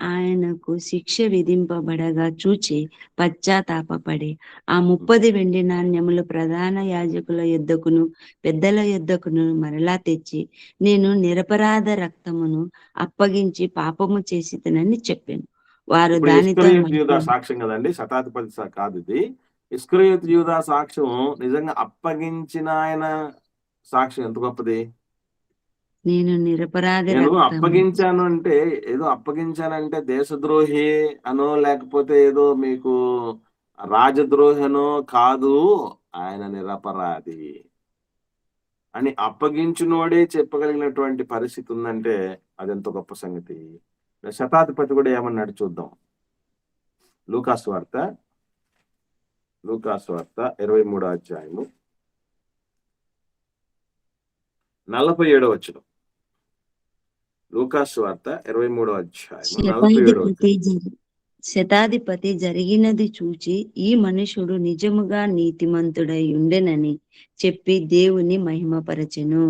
Speaker 2: ఆయనకు శిక్ష విధింపబడగా చూచి పశ్చాత్తాపపడి ఆ 30 వెండి నాణ్యములు ప్రధాన యాజకుల యొద్దకును పెద్దల యొద్దకును మరలా తెచ్చి, నేను నిరపరాధ రక్తమును అప్పగించి పాపము చేసిదనని చెప్పాను. వారు
Speaker 1: ఇప్పుడు
Speaker 2: దానితో
Speaker 1: ఇస్కరియోతు యూదా సాక్ష్యం కదండి, శతాధిపతి కాదు ఇది. ఇస్కరియోతు యూదా సాక్ష్యం నిజంగా అప్పగించిన ఆయన సాక్ష్యం ఎంత గొప్పది.
Speaker 2: నేను నిరపరాధ
Speaker 1: నేను
Speaker 2: రక్తము
Speaker 1: అప్పగించాను అంటే ఏదో అప్పగించానంటే దేశద్రోహి అనో లేకపోతే ఏదో మీకు రాజద్రోహనో కాదు, ఆయన నిరపరాధి అని అప్పగించినోడే చెప్పగలిగినటువంటి పరిస్థితి ఉందంటే అది ఎంత గొప్ప సంగతి. శతాధిపతి కూడా ఏమన్నాడు చూద్దాం. లూకాసు వార్త 23వ అధ్యాయము 47వ వచనం. లూకాసు వార్త 23వ అధ్యాయము 47వ వచనం.
Speaker 2: శతాధిపతి జరిగినది చూచి ఈ మనుషుడు నిజముగా నీతిమంతుడై ఉండెనని చెప్పి దేవుని మహిమపరచెను.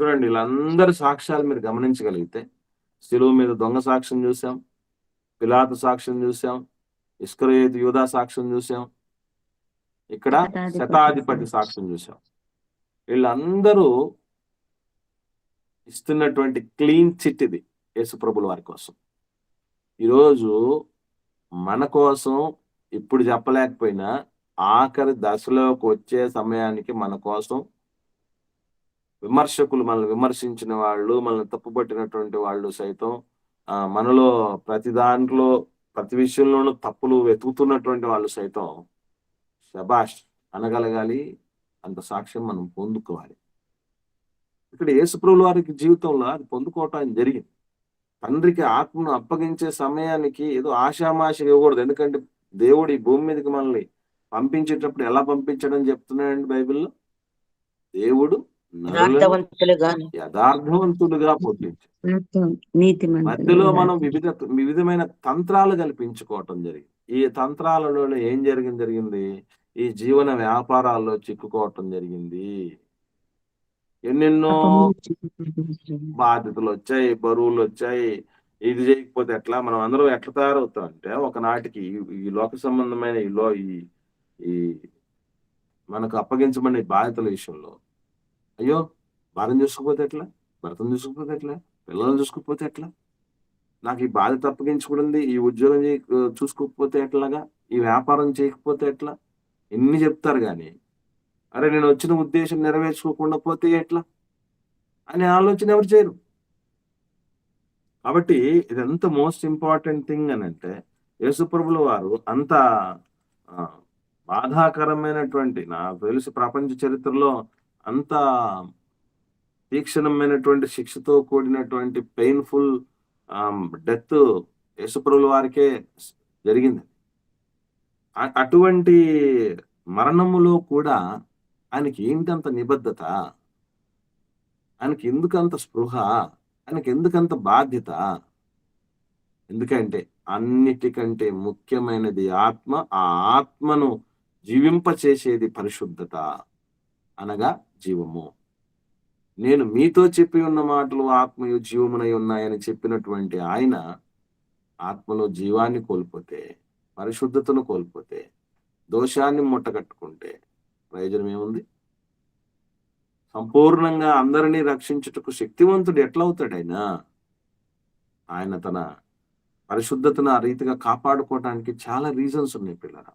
Speaker 1: చూడండి, వీళ్ళందరి సాక్ష్యాలు మీరు గమనించగలిగితే, శిలువ మీద దొంగ సాక్ష్యం చూసాం, పిలాతు సాక్ష్యం చూసాం, ఇస్కరియోతు యూదా సాక్ష్యం చూసాం, ఇక్కడ శతాధిపతి సాక్ష్యం చూసాం. వీళ్ళందరూ ఇస్తున్నటువంటి క్లీన్ చిట్ ఇది యేసుప్రభుల వారి కోసం. ఈరోజు మన కోసం ఇప్పుడు చెప్పలేకపోయినా ఆఖరి దశలోకి వచ్చే సమయానికి మన కోసం విమర్శకులు, మనల్ని విమర్శించిన వాళ్ళు, మనల్ని తప్పుపట్టినటువంటి వాళ్ళు సైతం మనలో ప్రతి దాంట్లో ప్రతి విషయంలోనూ తప్పులు వెతుకుతున్నటువంటి వాళ్ళు సైతం శబాష్ అనగలగాలి. అంత సాక్ష్యం మనం పొందుకోవాలి. ఇక్కడ యేసుప్రభుల వారికి జీవితంలో అది పొందుకోవటం ఆయన జరిగింది. తండ్రికి ఆత్మను అప్పగించే సమయానికి ఏదో ఆషామాషిగా ఇవ్వకూడదు. ఎందుకంటే దేవుడు ఈ భూమి మీదకి మనల్ని పంపించేటప్పుడు ఎలా పంపించడం చెప్తున్నాడండి బైబిల్లో? దేవుడు యథార్థవంతులుగా పుట్టించాడు. మధ్యలో మనం వివిధమైన తంత్రాలు కల్పించుకోవటం జరిగింది. ఈ తంత్రాలలో ఏం జరిగింది? ఈ జీవన వ్యాపారాల్లో చిక్కుకోవటం జరిగింది. ఎన్నెన్నో బాధ్యతలు వచ్చాయి, బరువులు వచ్చాయి. ఇది చేయకపోతే ఎట్లా? మనం అందరం ఎట్లా తయారవుతాం అంటే, ఒకనాటికి ఈ లోక సంబంధమైన ఈ మనకు అప్పగించబడిన బాధ్యతల విషయంలో అయ్యో భార్యను చూసుకోకపోతే ఎట్లా, భర్తను చూసుకోకపోతే ఎట్లా, పిల్లలను చూసుకోకపోతే ఎట్లా, నాకు ఈ బాధ్యత అప్పగించబడింది, ఈ ఉద్యోగం చూసుకోకపోతే ఎట్లాగా, ఈ వ్యాపారం చేయకపోతే ఎట్లా, ఎన్ని చెప్తారు కానీ అరే నేను వచ్చిన ఉద్దేశం నెరవేర్చుకోకుండా పోతే ఎట్లా అనే ఆలోచన ఎవరు చేయరు. కాబట్టి ఇదంతా మోస్ట్ ఇంపార్టెంట్ థింగ్ అని అంటే, యేసుప్రభుల వారు అంత బాధాకరమైనటువంటి, నాకు తెలిసి ప్రపంచ చరిత్రలో అంత తీక్షణమైనటువంటి శిక్షతో కూడినటువంటి పెయిన్ఫుల్ డెత్ యేసుప్రభుల వారికే జరిగింది. అటువంటి మరణములో కూడా ఆయనకి ఏంటంత నిబద్ధత, ఆయనకి ఎందుకంత స్పృహ, ఆయనకి ఎందుకంత బాధ్యత? ఎందుకంటే అన్నిటికంటే ముఖ్యమైనది ఆత్మ. ఆ ఆత్మను జీవింపచేసేది పరిశుద్ధత, అనగా జీవము. నేను మీతో చెప్పి ఉన్న మాటలు ఆత్మయు జీవమునై ఉన్నాయని చెప్పినటువంటి ఆయన ఆత్మలో జీవాన్ని కోల్పోతే, పరిశుద్ధతను కోల్పోతే, దోషాన్ని ముట్టగట్టుకుంటే ప్రయోజనం ఏముంది? సంపూర్ణంగా అందరినీ రక్షించుటకు శక్తివంతుడు ఎట్లా అవుతాడు? ఆయన తన పరిశుద్ధతను ఆ రీతిగా కాపాడుకోవడానికి చాలా రీజన్స్ ఉన్నాయి పిల్లరా.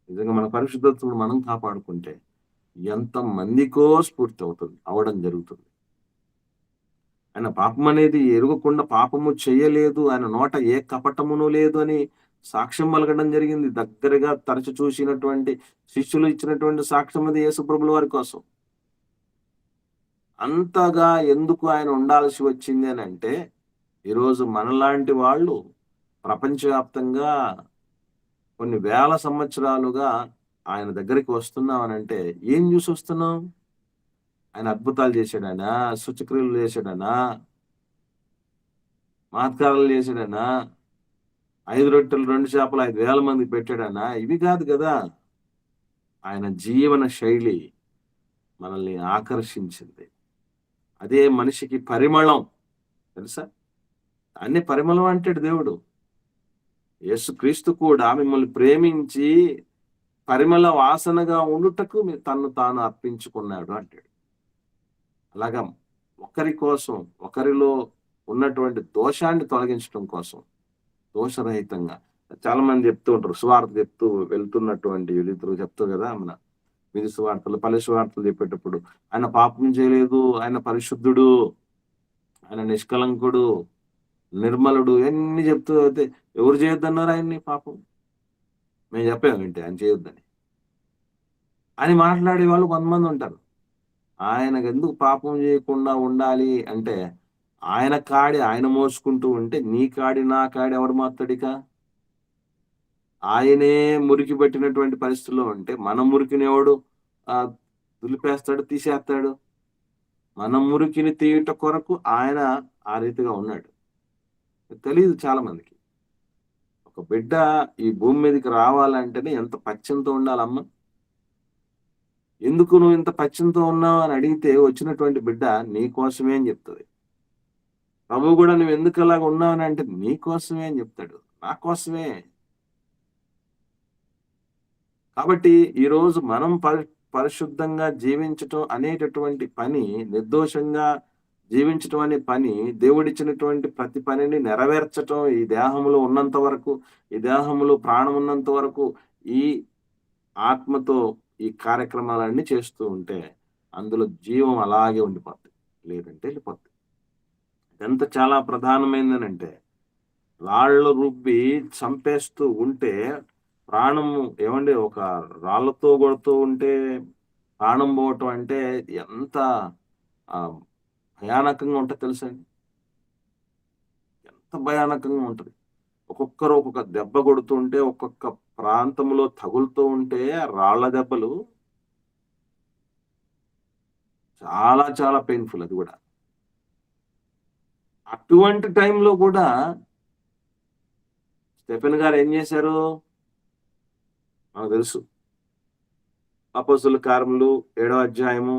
Speaker 1: నిజంగా మన పరిశుద్ధతను మనం కాపాడుకుంటే ఎంత మందికో స్ఫూర్తి అవడం జరుగుతుంది. ఆయన పాపం అనేది ఎరుగకుండా పాపము చేయలేదు, ఆయన నోట ఏ కపటమును లేదు అని సాక్ష్యం పలకడం జరిగింది. దగ్గరగా తరచు చూసినటువంటి శిష్యులు ఇచ్చినటువంటి సాక్ష్యం అది యేసుప్రభుల వారి కోసం. అంతగా ఎందుకు ఆయన ఉండాల్సి వచ్చింది అని అంటే, ఈరోజు మనలాంటి వాళ్ళు ప్రపంచవ్యాప్తంగా కొన్ని వేల సంవత్సరాలుగా ఆయన దగ్గరికి వస్తున్నాం అని అంటే ఏం చూసి వస్తున్నాం? ఆయన అద్భుతాలు చేశాడనా, సూచక్రియలు చేశాడనా, మహత్కారాలు చేశాడనా, 5 రొట్టెలు 2 చేపలు 5,000 మందికి పెట్టాడనా? ఇవి కాదు కదా. ఆయన జీవన శైలి మనల్ని ఆకర్షించింది. అదే మనిషికి పరిమళం, తెలుసా? అన్ని పరిమళం అంటాడు దేవుడు. యేసుక్రీస్తు కూడా మిమ్మల్ని ప్రేమించి పరిమళ వాసనగా ఉండుటకు తన్ను తాను అర్పించుకున్నాడు అంటాడు. అలాగా ఒకరి కోసం, ఒకరిలో ఉన్నటువంటి దోషాన్ని తొలగించడం కోసం, దోషరహితంగా చాలా మంది చెప్తూ ఉంటారు. సువార్త చెప్తూ వెళ్తున్నటువంటి వీళ్ళిద్దరు చెప్తూ కదా, మన వీధి సువార్తలు, పల్లె సువార్తలు చెప్పేటప్పుడు ఆయన పాపం చేయలేదు, ఆయన పరిశుద్ధుడు, ఆయన నిష్కలంకుడు, నిర్మలుడు, ఇవన్నీ చెప్తూ అయితే ఎవరు చేయొద్దన్నారు ఆయన్ని పాపం? మేము చెప్పామేంటి ఆయన చేయొద్దని అని మాట్లాడే వాళ్ళు కొంతమంది ఉంటారు. ఆయనకు ఎందుకు పాపం చేయకుండా ఉండాలి అంటే, ఆయన కాడి ఆయన మోసుకుంటూ ఉంటే నీ కాడి నా కాడి ఎవడు మాత్రడిక? ఆయనే మురికి పెట్టినటువంటి పరిస్థితుల్లో ఉంటే మన మురికిని ఎవడు దులిపేస్తాడు, తీసేస్తాడు? మన మురికిని తీయుట కొరకు ఆయన ఆ రీతిగా ఉన్నాడు. తెలియదు చాలా మందికి. ఒక బిడ్డ ఈ భూమి మీదకి రావాలంటేనే ఎంత పచ్చంతో ఉండాలమ్మ. ఎందుకు నువ్వు ఇంత పచ్చంతో ఉన్నావు అని అడిగితే వచ్చినటువంటి బిడ్డ నీ కోసమే అని చెప్తుంది. ప్రభు కూడా నువ్వు ఎందుకు అలాగ ఉన్నావు అని అంటే నీ కోసమే అని చెప్తాడు, నా కోసమే. కాబట్టి ఈరోజు మనం పరిశుద్ధంగా జీవించటం అనేటటువంటి పని, నిర్దోషంగా జీవించటం అనే పని, దేవుడిచ్చినటువంటి ప్రతి పనిని నెరవేర్చటం ఈ దేహంలో ఉన్నంత వరకు, ఈ దేహంలో ప్రాణం ఉన్నంత వరకు ఈ ఆత్మతో ఈ కార్యక్రమాలన్నీ చేస్తూ ఉంటే అందులో జీవం అలాగే ఉండిపోద్ది, లేదంటే వెళ్ళిపోద్ది. ఎంత చాలా ప్రధానమైందనంటే, రాళ్ళు రుబ్బి చంపేస్తూ ఉంటే ప్రాణము ఏమండి, ఒక రాళ్లతో కొడుతూ ఉంటే ప్రాణం పోవటం అంటే ఎంత భయానకంగా ఉంటుంది తెలుసండి. ఎంత భయానకంగా ఉంటుంది. ఒక్కొక్కరు ఒక్కొక్క దెబ్బ కొడుతూ ఉంటే, ఒక్కొక్క ప్రాంతంలో తగులుతూ ఉంటే రాళ్ల దెబ్బలు చాలా చాలా పెయిన్ఫుల్. అది కూడా అటువంటి టైంలో కూడా స్టెఫెన్ గారు ఏం చేశారు మనకు తెలుసు. అపోస్తలుల కార్యములు 7వ అధ్యాయము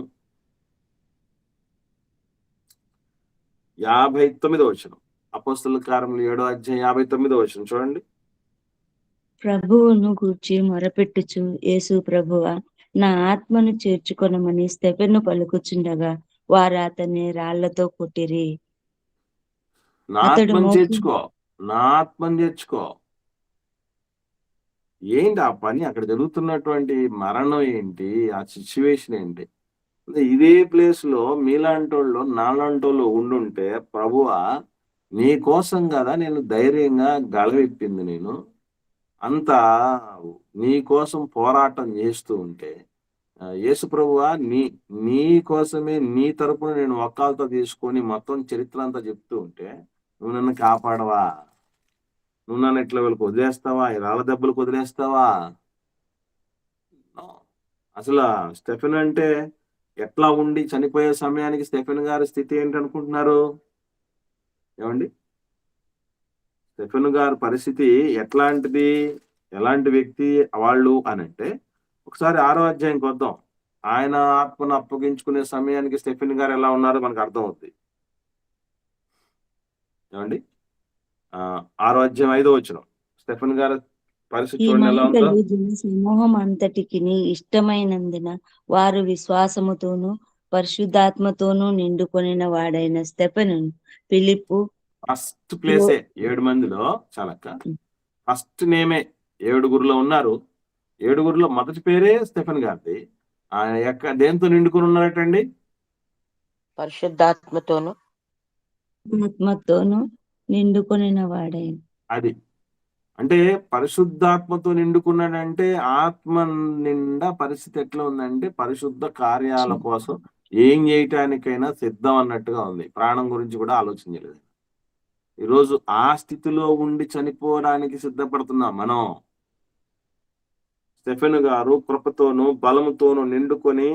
Speaker 1: 59వ వచనం. అపోస్తలుల కార్యములు 7వ అధ్యాయం 59వ వచనం చూడండి.
Speaker 2: ప్రభువును గూర్చి మొరపెట్టుచు, యేసు ప్రభువా నా ఆత్మను చేర్చుకొనమని స్టెఫెను పలుకుచుండగా వారు అతన్ని రాళ్లతో కొట్టిరి.
Speaker 1: నా ఆత్మను చేర్చుకో, నా ఆత్మను చేర్చుకో. ఏంటి ఆ పని? అక్కడ జరుగుతున్నటువంటి మరణం ఏంటి? ఆ సిచ్యువేషన్ ఏంటి? ఇదే ప్లేస్ లో మీలాంటోళ్ళు నాలాంటోళ్ళు ఉండుంటే, ప్రభువా నీ కోసం కదా నేను ధైర్యంగా గళవిప్పింది, నేను అంతా నీ కోసం పోరాటం చేస్తూ ఉంటే, యేసు ప్రభువా నీ కోసమే, నీ తరపున నేను వక్కాలతో తీసుకొని మొత్తం చరిత్ర అంతా చెప్తూ ఉంటే నువ్వు నన్ను కాపాడవా? నువ్వు నన్ను ఇట్లా వీళ్ళకి వదిలేస్తావా? ఈ రాళ్ళ దెబ్బలకు వదిలేస్తావా? అసలు స్టెఫెన్ అంటే ఎట్లా ఉండి చనిపోయే సమయానికి స్టెఫెన్ గారి స్థితి ఏంటనుకుంటున్నారు? ఏమండి, స్టెఫెన్ గారి పరిస్థితి ఎట్లాంటిది, ఎలాంటి వ్యక్తి వాళ్ళు అని అంటే, ఒకసారి 6వ అధ్యాయంకి వద్దాం. ఆయన ఆత్మను అప్పగించుకునే సమయానికి స్టెఫెన్ గారు ఎలా ఉన్నారో మనకు అర్థం అవుతుంది. ఏమండి, 6వ అధ్యాయం 5వ వచనం. స్టెఫెన్ గారు పరిస్థితి చూడండి ఎలా ఉందో.
Speaker 2: సమూహం అంతటికి ఇష్టమైనందున వారు విశ్వాసముతోనూ పరిశుద్ధాత్మతోనూ నిండుకొనిన వాడైన స్టెఫెను, ఫిలిప్పు
Speaker 1: ఫస్ట్ ప్లేసే 7 మందిలో చాలక్క ఫస్ట్ నేమే 7గురులో ఉన్నారు. 7గురులో మొదటి పేరే స్టెఫెన్ గారిది. ఆయన దేంతో నిండుకొని ఉన్నారటండి?
Speaker 4: పరిశుద్ధాత్మతోను
Speaker 2: ఆత్మతోనూ నిండుకొనిన వాడైన.
Speaker 1: అది అంటే పరిశుద్ధాత్మతో నిండుకున్నాడంటే ఆత్మ నిండా పరిస్థితి ఎట్లా ఉందంటే పరిశుద్ధ కార్యాల కోసం ఏం చేయటానికైనా సిద్ధం అన్నట్టుగా ఉంది. ప్రాణం గురించి కూడా ఆలోచించలేదు. ఈరోజు ఆ స్థితిలో ఉండి చనిపోవడానికి సిద్ధపడుతున్నాం మనం. స్టెఫెన్ గారు కృపతోనూ బలముతోనూ నిండుకొని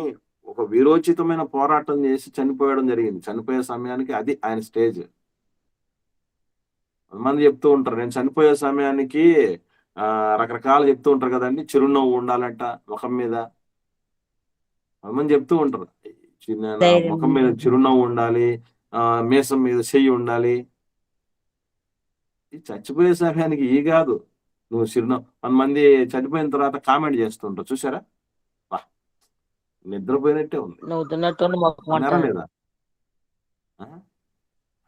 Speaker 1: ఒక వీరోచితమైన పోరాటం చేసి చనిపోయడం జరిగింది. చనిపోయే సమయానికి అది ఆయన స్టేజ్. కొంతమంది చెప్తూ ఉంటారు, నేను చనిపోయే సమయానికి రకరకాలు చెప్తూ ఉంటారు కదండి, చిరునవ్వు ఉండాలంట ముఖం మీద. కొంతమంది చెప్తూ ఉంటారు, ముఖం మీద చిరునవ్వు ఉండాలి, మీసం మీద చెయ్యి ఉండాలి. చచ్చిపోయే సమయానికి ఈ కాదు నువ్వు చిరునవ్వు. కొంతమంది చనిపోయిన తర్వాత కామెంట్ చేస్తుంటారు, చూసారా, వా నిద్రపోయినట్టే ఉంది లేదా,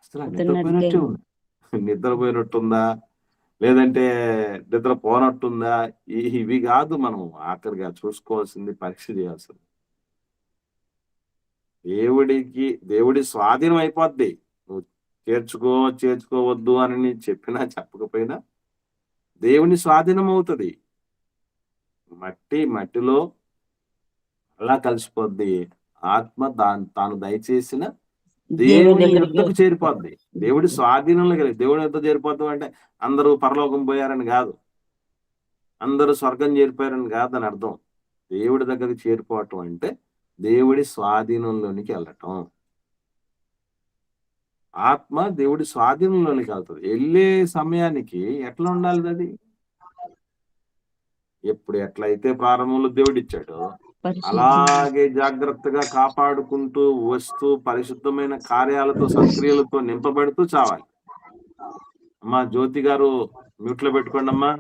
Speaker 1: అసలు నిద్రపోయినట్టే ఉంది. నిద్రపోయినట్టుందా లేదంటే నిద్ర పోనట్టుందా, ఇవి కాదు మనం ఆఖరిగా చూసుకోవాల్సింది, పరీక్ష చేయాల్సింది. దేవుడి స్వాధీనం అయిపోద్ది. నువ్వు చేర్చుకోవద్దు అని చెప్పినా చెప్పకపోయినా దేవుని స్వాధీనం అవుతుంది. మట్టిలో అలా కలిసిపోద్ది. ఆత్మ తాను దయచేసిన దేవుని యొద్దకు చేరిపోద్ది. దేవుడి స్వాధీనంలో కలిగి దేవుని యొద్ద చేరిపోతాం అంటే అందరూ పరలోకం పోయారని కాదు, అందరూ స్వర్గం చేరిపోయారని కాదని అర్థం. దేవుడి దగ్గరికి చేరిపోవటం అంటే దేవుడి స్వాధీనంలోనికి వెళ్ళటం. ఆత్మ దేవుడి స్వాధీనంలోనికి వెళ్తుంది. వెళ్ళే సమయానికి ఎట్లా ఉండాలి అది? ఎట్లయితే ప్రారంభంలో దేవుడు ఇచ్చాడో అలాగే జాగ్రత్తగా కాపాడుకుంటూ వస్తూ పరిశుద్ధమైన కార్యాలతో సత్క్రియలతో నింపబడుతూ చావాలి. అమ్మా జ్యోతి గారు మ్యూట్ లో పెట్టుకోండి అమ్మా.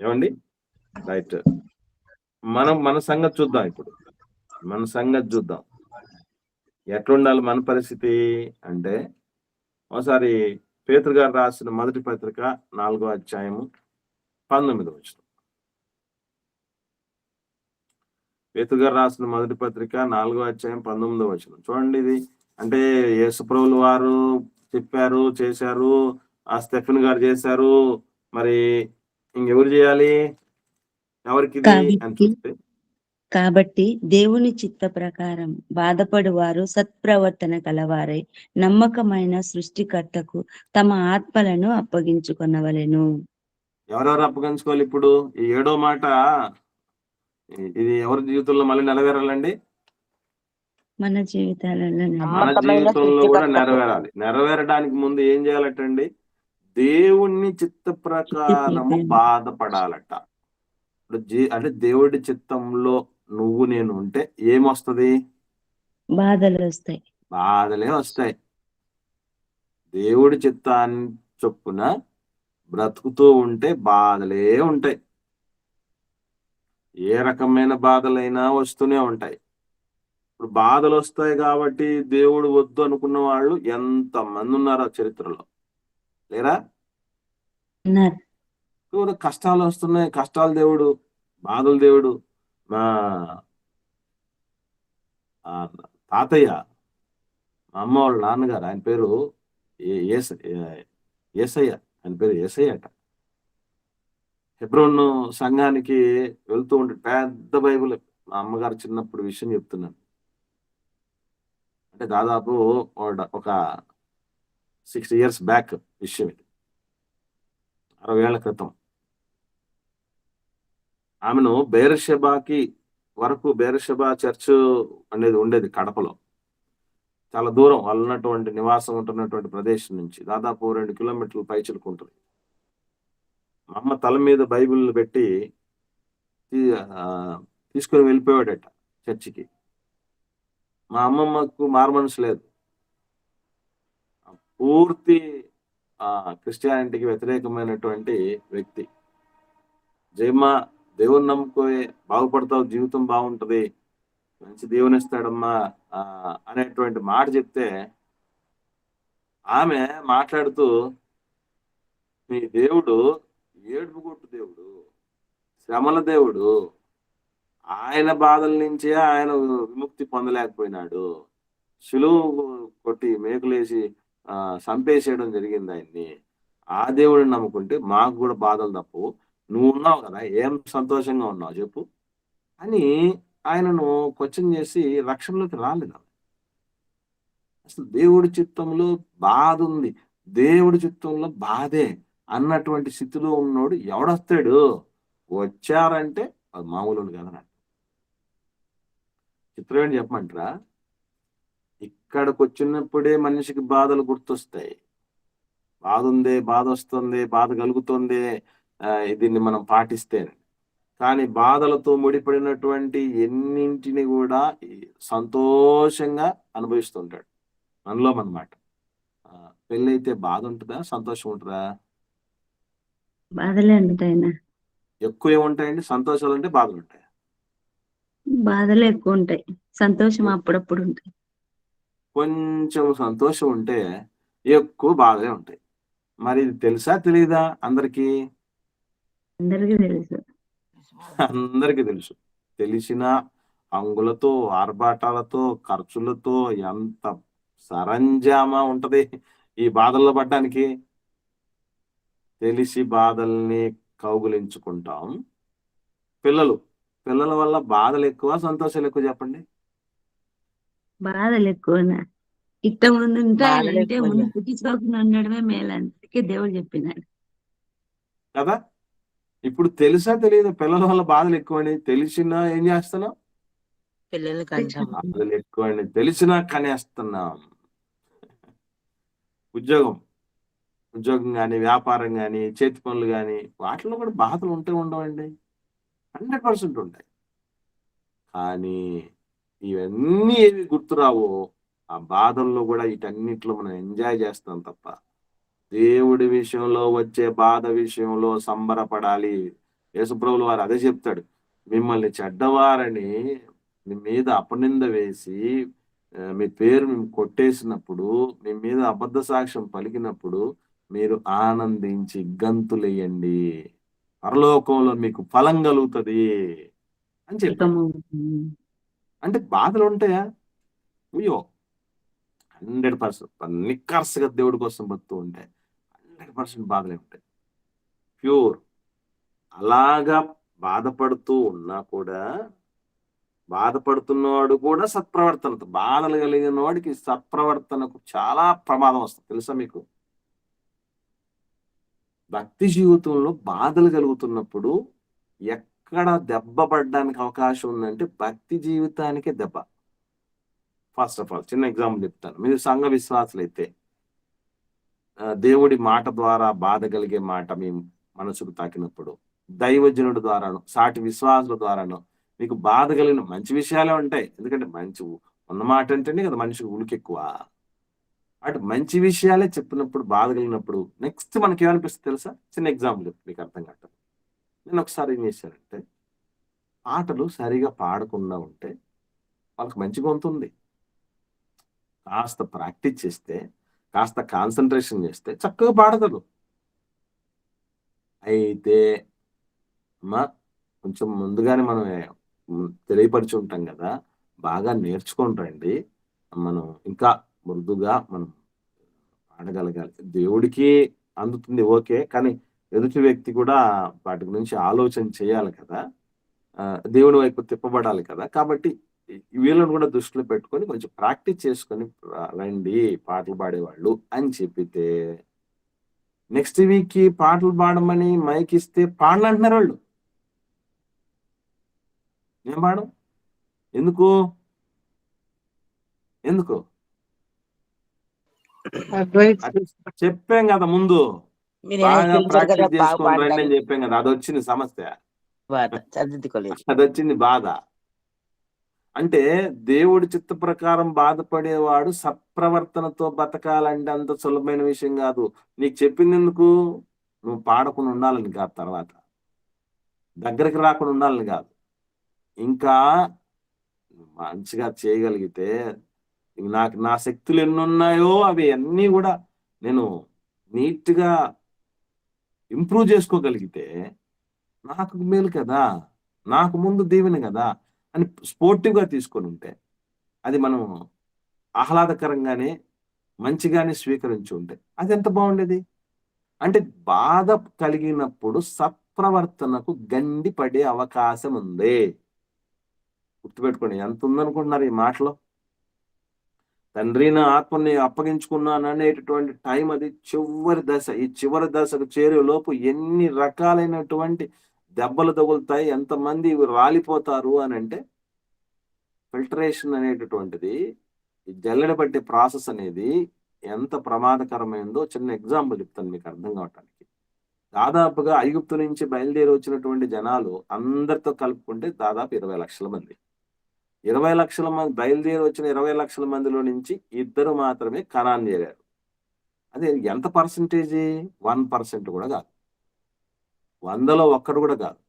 Speaker 1: ఏమండి, రైట్. మన సంగతి చూద్దాం. ఇప్పుడు మన సంగతి చూద్దాం. ఎట్లుండాలి మన పరిస్థితి అంటే, ఒకసారి పేతురు గారు రాసిన మొదటి పత్రిక 4వ అధ్యాయము 19వ వచనం. పేతురు గారు రాసిన మొదటి పత్రిక 4వ అధ్యాయం 19వ వచనం చూడండి. ఇది అంటే యేసుప్రభులు వారు చెప్పారు, చేశారు, ఆ స్టెఫెన్ గారు చేశారు, మరి ఇంకెవరు చేయాలి, ఎవరికి అని చూస్తే,
Speaker 2: కాబట్టి దేవుని చిత్త ప్రకారం బాధపడువారు సత్ప్రవర్తన కలవారై నమ్మకమైన సృష్టికర్తకు తమ ఆత్మలను అప్పగించుకొనవలెను.
Speaker 1: ఎవరెవరు అప్పగించుకోవాలి? ఇప్పుడు ఈ 7వ మాట ఇది ఎవరి జీవితంలో మళ్ళీ నెరవేరాలండి?
Speaker 2: మన జీవితాలలో
Speaker 1: మన జీవితంలో కూడా నెరవేరాలి. నెరవేరడానికి ముందు ఏం చేయాలటండి? దేవుని చిత్త ప్రకారము బాధపడాలట. అంటే దేవుడి చిత్తంలో నువ్వు నేను ఉంటే ఏమొస్తుంది?
Speaker 2: బాధలు వస్తాయి.
Speaker 1: బాధలే వస్తాయి. దేవుడి చిత్తాన్ని చొప్పున బ్రతుకుతూ ఉంటే బాధలే ఉంటాయి. ఏ రకమైన బాధలైనా వస్తూనే ఉంటాయి. ఇప్పుడు బాధలు వస్తాయి కాబట్టి దేవుడు వద్దు అనుకున్న వాళ్ళు ఎంత మంది ఉన్నారో చరిత్రలో, లేరా? కష్టాలు వస్తున్నాయి, కష్టాలు దేవుడు, బాధలు దేవుడు. మా తాతయ్య, మా అమ్మ వాళ్ళ నాన్నగారు, ఆయన పేరు ఏసయ్య, ఆయన పేరు ఏసయ్య అట. హెబ్రోన్ సంఘానికి వెళ్తూ ఉంటే పెద్ద బైబిల్, మా అమ్మగారు చిన్నప్పుడు విషయం చెప్తున్నాను. అంటే దాదాపు ఒక 60 years బ్యాక్ విషయం ఇది, 60 ఏళ్ల క్రితం. ఆమెను బేర్షెబాకి వరకు, బేర్షెబా చర్చ్ అనేది ఉండేది కడపలో, చాలా దూరం వాళ్ళు ఉన్నటువంటి నివాసం ఉంటున్నటువంటి ప్రదేశం నుంచి దాదాపు 2 కిలోమీటర్లు పైచిలుకుంటుంది. మా అమ్మ తల మీద బైబిల్ పెట్టి తీసుకొని వెళ్ళిపోయాడట చర్చికి. మా అమ్మమ్మకు మారుమనసు లేదు, పూర్తి క్రిస్టియానిటీకి వ్యతిరేకమైనటువంటి వ్యక్తి. జయమ్మ, దేవుని నమ్ముకోే బాగుపడతావు, జీవితం బాగుంటది, మంచి దేవుని ఇస్తాడమ్మా అనేటువంటి మాట చెప్తే ఆమె మాట్లాడుతూ, మీ దేవుడు ఏడుపుగొట్టు దేవుడు, శ్రమల దేవుడు, ఆయన బాధల నుంచే ఆయన విముక్తి పొందలేకపోయినాడు, శిలువ కొట్టి మేకులేసి చంపేసేయడం జరిగింది ఆయన్ని. ఆ దేవుడిని నమ్ముకుంటే మాకు కూడా బాధలు తప్పవు. నువ్వు ఉన్నావు కదా, ఏం సంతోషంగా ఉన్నావు చెప్పు అని ఆయనను క్వశ్చన్ చేసి రక్షణలోకి రాలేదు. అసలు దేవుడి చిత్తంలో బాధ ఉంది, దేవుడి చిత్తంలో బాధే అన్నటువంటి స్థితిలో ఉన్నోడు ఎవడొస్తాడు? వచ్చారంటే అది మామూలు కదా. చిత్రం ఏంటి చెప్పమంటారా? ఇక్కడికి వచ్చినప్పుడే మనిషికి బాధలు గుర్తొస్తాయి. బాధ ఉంది, బాధ వస్తుంది, బాధ కలుగుతుంది, దీన్ని మనం పాటిస్తే. కానీ బాధలతో ముడిపడినటువంటి ఎన్నింటిని కూడా సంతోషంగా అనుభవిస్తుంటాడు మనలో అన్నమాట. పెళ్ళైతే బాధ ఉంటుందా, సంతోషం ఉంటుందా?
Speaker 2: బాధలే ఉంటాయి.
Speaker 1: ఎక్కువ ఏముంటాయండి? సంతోషాలు అంటే బాధలు ఉంటాయి.
Speaker 2: బాధలు ఎక్కువ ఉంటాయి, సంతోషం అప్పుడప్పుడు ఉంటాయి.
Speaker 1: కొంచెం సంతోషం ఉంటే ఎక్కువ బాధలే ఉంటాయి. మరి ఇది తెలుసా తెలీదా అందరికీ?
Speaker 2: అందరికీ తెలుసు.
Speaker 1: అందరికీ తెలుసు. తెలిసిన అంగులతో, ఆర్భాటాలతో, ఖర్చులతో ఎంత సరంజామా ఉంటది ఈ బాధల్లో పడ్డానికి. తెలిసి బాధల్ని కౌగులించుకుంటాం. పిల్లల వల్ల బాధలు ఎక్కువ, సంతోషాలు ఎక్కువ చెప్పండి?
Speaker 2: బాధలు ఎక్కువనా? ఇట్ట ముందు
Speaker 4: బాధలు
Speaker 2: అంటే
Speaker 4: ఎక్కువ.
Speaker 2: ముందు పుట్టించుకోకుండా ఉండడమే మేలు, అందుకే దేవుడు చెప్పినాడు
Speaker 1: కదా. ఇప్పుడు తెలుసా తెలియదు పిల్లల వల్ల బాధలు ఎక్కువని? తెలిసినా ఏం చేస్తున్నాం?
Speaker 4: పిల్లల్ని కంటాం.
Speaker 1: బాధలు ఎక్కువని తెలిసినా కనేస్తున్నాం. ఉద్యోగం కానీ, వ్యాపారం కానీ, చేతి పనులు కానీ, వాటిలో కూడా బాధలు ఉండవండి? 100% ఉంటాయి. కానీ ఇవన్నీ ఏవి గుర్తురావో ఆ బాధల్లో కూడా వీటన్నిటిలో మనం ఎంజాయ్ చేస్తాం తప్ప దేవుడి విషయంలో వచ్చే బాధ విషయంలో సంబరపడాలి. యేసుప్రభులు వారు అదే చెప్తాడు. మిమ్మల్ని చెడ్డవారని మీ మీద అపనింద వేసి మీ పేరు మేము కొట్టేసినప్పుడు, మీ మీద అబద్ధ సాక్ష్యం పలికినప్పుడు మీరు ఆనందించి గంతులేయండి, పరలోకంలో మీకు ఫలం కలుగుతుంది అని చెప్పాడు. అంటే బాధలు ఉంటాయా? అయ్యో 100% నిక్కర్స్గా దేవుడి కోసం బతుకుతూ ఉంటే 100% బాధలే ఉంటాయి. ప్యూర్. అలాగా బాధపడుతూ ఉన్నా కూడా, బాధపడుతున్నవాడు కూడా సత్ప్రవర్తనతో, బాధలు కలిగిన వాడికి సత్ప్రవర్తనకు చాలా ప్రమాదం వస్తుంది తెలుసా మీకు? భక్తి జీవితంలో బాధలు కలుగుతున్నప్పుడు ఎక్కడ దెబ్బ పడడానికి అవకాశం ఉందంటే భక్తి జీవితానికే దెబ్బ. ఫస్ట్ ఆఫ్ ఆల్ చిన్న ఎగ్జాంపుల్ చెప్తాను. మీరు సంఘ విశ్వాసులైతే దేవుడి మాట ద్వారా బాధ కలిగే మాట మీ మనసుకు తాకినప్పుడు, దైవజనుడి ద్వారాను, సాటి విశ్వాసుల ద్వారాను మీకు బాధ కలిగిన మంచి విషయాలే ఉంటాయి. ఎందుకంటే మంచి ఉన్న మాట అంటేనే కదా మనిషికి ఉలికెక్కువ. అటు మంచి విషయాలే చెప్పినప్పుడు, బాధ కలిగినప్పుడు నెక్స్ట్ మనకి ఏమనిపిస్తుంది తెలుసా? చిన్న ఎగ్జాంపుల్ మీకు అర్థం కాదు. నేను ఒకసారి ఏం చేశానంటే, పాటలు సరిగా పాడకుండా ఉంటే వాళ్ళకి మంచి గొంతుంది, కాస్త ప్రాక్టీస్ చేస్తే, కాస్త కాన్సన్ట్రేషన్ చేస్తే చక్కగా పాడతారు. అయితే కొంచెం ముందుగానే మనం తెలియపరిచి ఉంటాం కదా, బాగా నేర్చుకుంటారండి. మనం ఇంకా మృదుగా మనం పాడగలగాలి. దేవుడికి అందుతుంది ఓకే, కానీ ఎదుటి వ్యక్తి కూడా వాటి గురించి ఆలోచన చేయాలి కదా, దేవుడి వైపు తిప్పబడాలి కదా. కాబట్టి వీళ్ళని కూడా దృష్టిలో పెట్టుకొని కొంచెం ప్రాక్టీస్ చేసుకొని రండి పాటలు పాడేవాళ్ళు అని చెప్పితే, నెక్స్ట్ వీక్ కి పాటలు పాడమని మైక్ ఇస్తే పాడనంటున్నారు వాళ్ళు. ఏం పాడం? ఎందుకు చెప్పాం కదా ముందు, బాగా ప్రాక్టీస్ చేసుకొని రండి అని చెప్పాం కదా. అది వచ్చింది సమస్య, అది వచ్చింది బాధ. అంటే దేవుడి చిత్త ప్రకారం బాధపడేవాడు సత్ప్రవర్తనతో బతకాలంటే అంత సులభమైన విషయం కాదు. నీకు చెప్పింది ఎందుకు? నువ్వు పాడకుండా ఉండాలని కాదు, తర్వాత దగ్గరికి రాకుండా ఉండాలని కాదు, ఇంకా మంచిగా చేయగలిగితే, నాకు నా శక్తులు ఎన్నున్నాయో అవి అన్నీ కూడా నేను నీట్గా ఇంప్రూవ్ చేసుకోగలిగితే నాకు మేలు కదా, నాకు ముందు దీవెన కదా అని స్పోర్టివ్గా తీసుకొని ఉంటే అది మనం ఆహ్లాదకరంగానే మంచిగానే స్వీకరించి ఉంటే అది ఎంత బాగుండేది. అంటే బాధ కలిగినప్పుడు సత్ప్రవర్తనకు గండి పడే అవకాశం ఉంది. గుర్తుపెట్టుకోండి. ఎంత ఉందనుకుంటున్నారు ఈ మాటలో? తండ్రి నా ఆత్మని అప్పగించుకున్నాను అనేటటువంటి టైం అది చివరి దశ. ఈ చివరి దశకు చేరే లోపు ఎన్ని రకాలైనటువంటి దెబ్బలు తగులుతాయి, ఎంతమంది రాలిపోతారు అని అంటే, ఫిల్టరేషన్ అనేటటువంటిది, ఈ జల్లెడ పట్టే ప్రాసెస్ అనేది ఎంత ప్రమాదకరమైందో చిన్న ఎగ్జాంపుల్ చెప్తాను మీకు అర్థం కావటానికి. దాదాపుగా ఐగుప్తు నుంచి బయలుదేరి వచ్చినటువంటి జనాలు అందరితో కలుపుకుంటే దాదాపు 20 లక్షల మంది. 20 లక్షల మంది బయలుదేరి వచ్చిన 20 లక్షల మందిలో నుంచి 2 మాత్రమే కనాన్ చేరారు. అదే ఎంత పర్సంటేజ్? 1% కూడా కాదు. 100లో ఒక్కడు కూడా కాదు.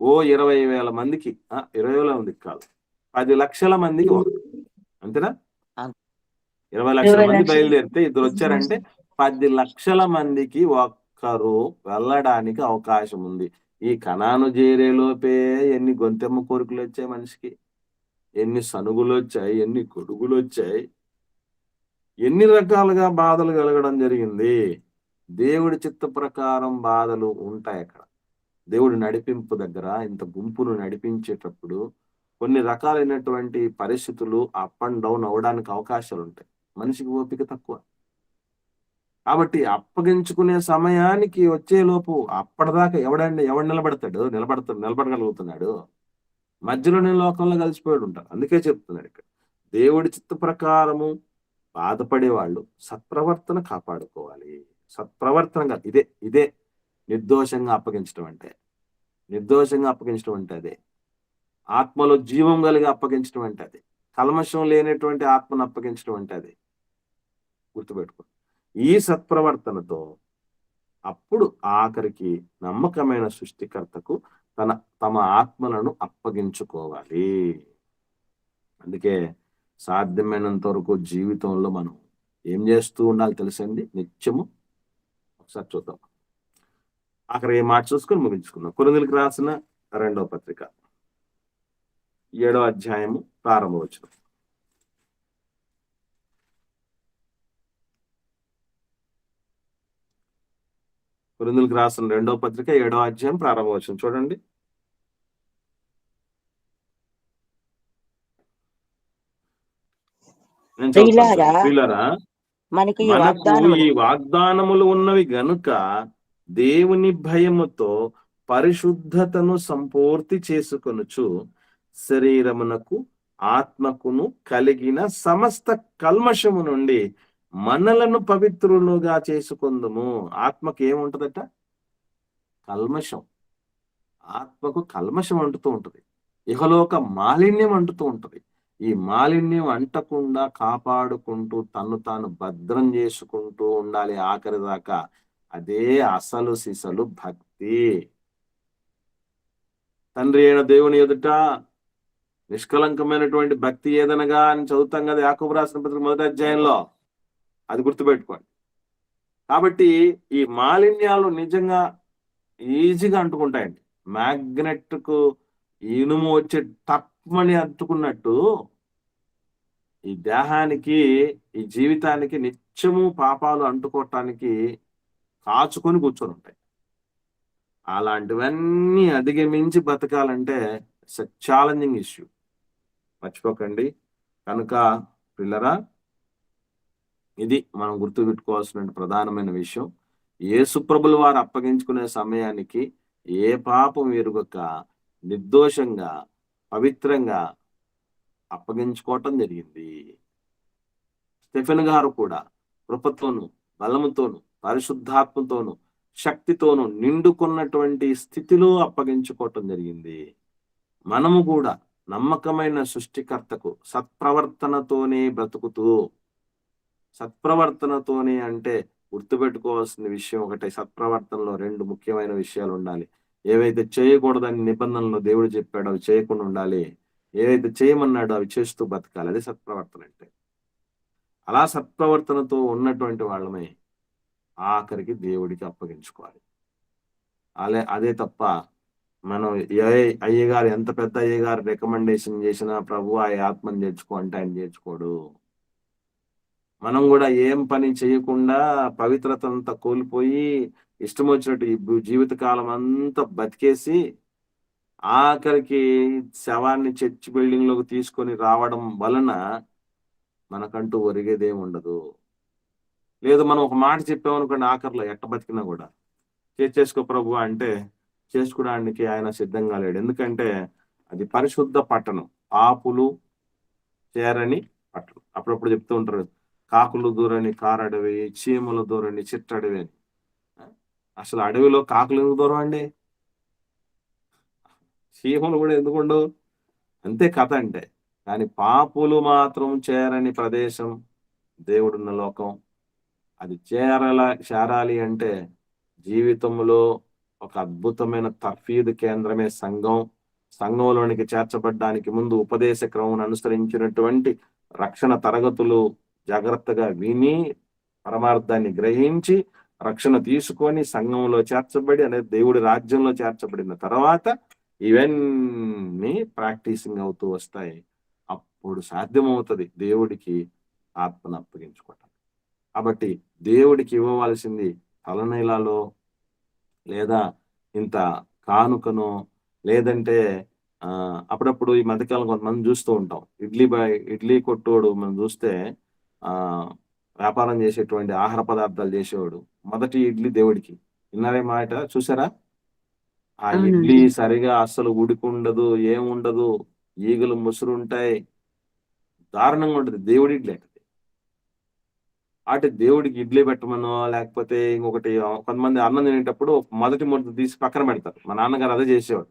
Speaker 1: ఓ 20,000 మందికి 20,000 మందికి కాదు, 10 లక్షల మందికి అంతేనా? 20 లక్షల మంది బయలుదేరితే 2 వచ్చారంటే 10 లక్షల మందికి ఒక్కరు వెళ్ళడానికి అవకాశం ఉంది. ఈ కనాను చేరేలోపే ఎన్ని గొంతెమ్మ కోరికలు వచ్చాయి మనిషికి, ఎన్ని సనుగులు వచ్చాయి, ఎన్ని గొడుగులు వచ్చాయి, ఎన్ని రకాలుగా బాధలు కలగడం జరిగింది. దేవుడి చిత్త ప్రకారం బాధలు ఉంటాయి అక్కడ. దేవుడి నడిపింపు దగ్గర ఇంత గుంపును నడిపించేటప్పుడు కొన్ని రకాలైనటువంటి పరిస్థితులు అప్ అండ్ డౌన్ అవడానికి అవకాశాలు ఉంటాయి. మనిషికి ఓపిక తక్కువ. కాబట్టి అప్పగించుకునే సమయానికి వచ్చేలోపు అప్పటిదాకా ఎవడు నిలబడగలుగుతున్నాడు? మధ్యలోనే లోకంలో కలిసిపోయాడు ఉంటారు. అందుకే చెప్తున్నాడు ఇక్కడ, దేవుడి చిత్త ప్రకారము బాధపడే వాళ్ళు సత్ప్రవర్తన కాపాడుకోవాలి. సత్ప్రవర్తనగా ఇదే నిర్దోషంగా అప్పగించడం అంటే. నిర్దోషంగా అప్పగించడం అంటే అదే. ఆత్మలో జీవం కలిగి అప్పగించడం అంటే అది. కల్మషం లేనటువంటి ఆత్మను అప్పగించడం అంటే అది. గుర్తుపెట్టుకో. ఈ సత్ప్రవర్తనతో అప్పుడు ఆఖరికి నమ్మకమైన సృష్టికర్తకు తమ ఆత్మలను అప్పగించుకోవాలి. అందుకే సాధ్యమైనంత వరకు జీవితంలో మనం ఏం చేస్తూ ఉండాలి తెలుసండి? నిత్యము ఒకసారి చూద్దాం. అక్కడ ఏ మాట చూసుకొని ముగించుకుందాం. కొరింథీయులకు రాసిన 2వ పత్రిక 7వ అధ్యాయము ప్రారంభవచనం. కొరింథీయులకు రాసిన 2వ పత్రిక 7వ అధ్యాయం ప్రారంభవచనం చూడండి. నేను చదువుతాను.
Speaker 4: మనకు
Speaker 1: ఈ వాగ్దానములు ఉన్నవి గనుక దేవుని భయముతో పరిశుద్ధతను సంపూర్తి చేసుకొనుచు శరీరమునకు ఆత్మకును కలిగిన సమస్త కల్మషము నుండి మనలను పవిత్రులుగా చేసుకుందుము. ఆత్మకు ఏముంటదట? కల్మషం. ఆత్మకు కల్మషం అంటుతూ ఉంటది. ఇహలోక మాలిన్యం అంటుతూ ఉంటది. ఈ మాలిన్యం అంటకుండా కాపాడుకుంటూ తను తాను భద్రం చేసుకుంటూ ఉండాలి ఆఖరి దాకా. అదే అసలు సిసలు భక్తి. తండ్రి అయిన దేవుని ఎదుట నిష్కలంకమైనటువంటి భక్తి ఏదనగా అని చదువుతాం కదా యాకోబు రాసిన పత్రిక 1వ అధ్యాయంలో. అది గుర్తుపెట్టుకోండి. కాబట్టి ఈ మాలిన్యాలు నిజంగా ఈజీగా అంటుకుంటాయండి. మ్యాగ్నెట్ కు ఇనుము వచ్చే తక్కువని అంటుకున్నట్టు ఈ దేహానికి, ఈ జీవితానికి నిత్యము పాపాలు అంటుకోవటానికి కాచుకొని కూర్చొని ఉంటాయి. అలాంటివన్నీ అధిగమించి బతకాలంటే ఇట్స్ ఎ ఛాలెంజింగ్ ఇష్యూ. మర్చిపోకండి. కనుక పిల్లరా, ఇది మనం గుర్తుపెట్టుకోవాల్సిన ప్రధానమైన విషయం. యేసుప్రభుల వారు అప్పగించుకునే సమయానికి ఏ పాపం ఎరుగక నిర్దోషంగా పవిత్రంగా అప్పగించుకోవటం జరిగింది. స్టెఫెన్ గారు కూడా కృపతోను బలముతోను పరిశుద్ధాత్మతోను శక్తితోను నిండుకున్నటువంటి స్థితిలో అప్పగించుకోవటం జరిగింది. మనము కూడా నమ్మకమైన సృష్టికర్తకు సత్ప్రవర్తనతోనే బ్రతుకుతూ, సత్ప్రవర్తనతోనే అంటే గుర్తుపెట్టుకోవాల్సిన విషయం ఒకటే, సత్ప్రవర్తనలో 2 ముఖ్యమైన విషయాలు ఉండాలి. ఏవైతే చేయకూడదని నిబంధనలు దేవుడు చెప్పాడో అవి చేయకుండా ఉండాలి. ఏవైతే చేయమన్నాడో అవి చేస్తూ బతకాలి. అదే సత్ప్రవర్తన అంటే. అలా సత్ప్రవర్తనతో ఉన్నటువంటి వాళ్ళమే ఆఖరికి దేవుడికి అప్పగించుకోవాలి. అదే తప్ప మనం అయ్యగారు ఎంత పెద్ద అయ్యగారు రికమెండేషన్ చేసినా ప్రభు ఆ ఆత్మని చేర్చుకో అంటే ఆయన చేర్చుకోడు. మనం కూడా ఏం పని చేయకుండా పవిత్రత అంతా కోల్పోయి ఇష్టం వచ్చినట్టు ఈ జీవితకాలం అంతా బతికేసి ఆఖరికి శవాన్ని చర్చ్ బిల్డింగ్ లోకి తీసుకొని రావడం వలన మనకంటూ ఒరిగేదేం ఉండదు. లేదు మనం ఒక మాట చెప్పామనుకోండి, ఆఖరిలో ఎట్ట బతికినా కూడా చేసుకో ప్రభు అంటే చేసుకోవడానికి ఆయన సిద్ధంగా లేడు. ఎందుకంటే అది పరిశుద్ధ పట్టణం, పాపులు చేరని పట్టణం. అప్పుడప్పుడు చెప్తూ ఉంటారు, కాకులు దూరని కారడవి, చీమలు దూరని చిట్టడవి అని. అసలు అడవిలో కాకులు ఎందుకు దూరం అండి? చీమలు కూడా ఎందుకు ఉండవు? అంతే కథ అంటే. కానీ పాపులు మాత్రం చేరని ప్రదేశం దేవుడున్న లోకం. అది చేరాలి అంటే జీవితంలో ఒక అద్భుతమైన తర్ఫీదు కేంద్రమే సంఘం. సంఘంలోనికి చేర్చబడ్డానికి ముందు ఉపదేశ క్రమం అనుసరించినటువంటి రక్షణ తరగతులు జాగ్రత్తగా విని పరమార్థాన్ని గ్రహించి రక్షణ తీసుకొని సంఘంలో చేర్చబడి అనేది దేవుడి రాజ్యంలో చేర్చబడిన తర్వాత ఇవన్నీ ప్రాక్టీసింగ్ అవుతూ వస్తాయి. అప్పుడు సాధ్యమవుతుంది దేవుడికి ఆత్మను అప్పగించుకోవటం. కాబట్టి దేవుడికి ఇవ్వవలసింది తలనీలాలో లేదా ఇంత కానుకను, లేదంటే అప్పుడప్పుడు ఈ మధ్యకాలం కొంతమంది చూస్తూ ఉంటాం, ఇడ్లీ కొట్టోడు మనం చూస్తే వ్యాపారం చేసేటువంటి ఆహార పదార్థాలు చేసేవాడు మొదటి ఇడ్లీ దేవుడికి. విన్నారే మాట? చూసారా? ఆ ఇడ్లీ సరిగా అస్సలు ఉడికుండదు, ఏముండదు, ఈగలు ముసురుంటాయి, దారుణంగా ఉంటుంది దేవుడి ఇడ్లీ. అంటే దేవుడికి ఇడ్లీ పెట్టమనో లేకపోతే ఇంకొకటి, కొంతమంది అన్నం తినేటప్పుడు మొదటి ముద్ద తీసి పక్కన పెడతారు. మా నాన్నగారు అదే చేసేవాడు.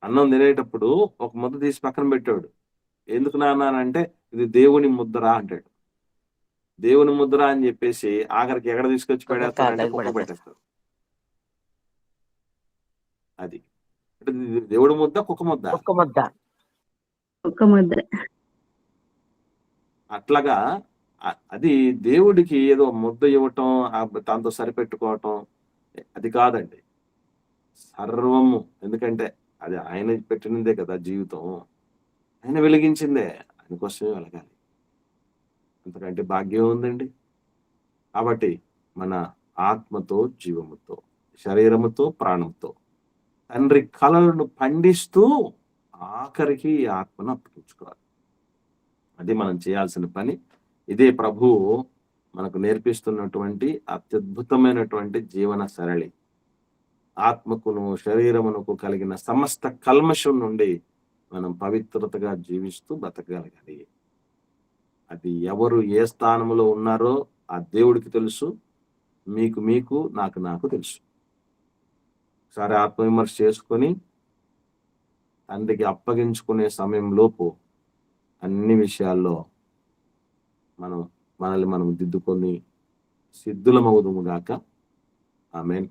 Speaker 1: అన్నం తినేటప్పుడు ఒక ముద్ద తీసి పక్కన పెట్టేవాడు. ఎందుకు నాన్న అంటే ఇది దేవుని ముద్దరా అంటాడు. దేవుని ముద్ర అని చెప్పేసి ఆఖరికి ఎక్కడ తీసుకొచ్చి పెడేస్తారంటే కుక్క పెట్టేస్తాడు. అది దేవుడి ముద్ద, కుక్క ముద్ద. అట్లాగా అది దేవుడికి ఏదో ముద్ద ఇవ్వటం, దాంతో సరిపెట్టుకోవటం అది కాదండి. సర్వము, ఎందుకంటే అది ఆయన పెట్టినదే కదా జీవితం, ఆయన వెలిగించిందే, ఆయన కోసమే వెలగాలి. అంతకంటే భాగ్యం ఉందండి. కాబట్టి మన ఆత్మతో, జీవముతో, శరీరముతో, ప్రాణంతో తండ్రి కలలను పండిస్తూ ఆఖరికి ఈ ఆత్మను అప్పగించుకోవాలి. అది మనం చేయాల్సిన పని. ఇదే ప్రభువు మనకు నేర్పిస్తున్నటువంటి అత్యద్భుతమైనటువంటి జీవన సరళి. ఆత్మకును శరీరమునకు కలిగిన సమస్త కల్మషం నుండి మనం పవిత్రతగా జీవిస్తూ బతకగలగాలి. అది ఎవరు ఏ స్థానంలో ఉన్నారో ఆ దేవుడికి తెలుసు, మీకు నాకు తెలుసు. ఒకసారి ఆత్మవిమర్శ చేసుకొని తండ్రికి అప్పగించుకునే సమయంలోపు అన్ని విషయాల్లో మనల్ని మనం దిద్దుకొని సిద్ధులమవుదుము గాక. ఆమేన్.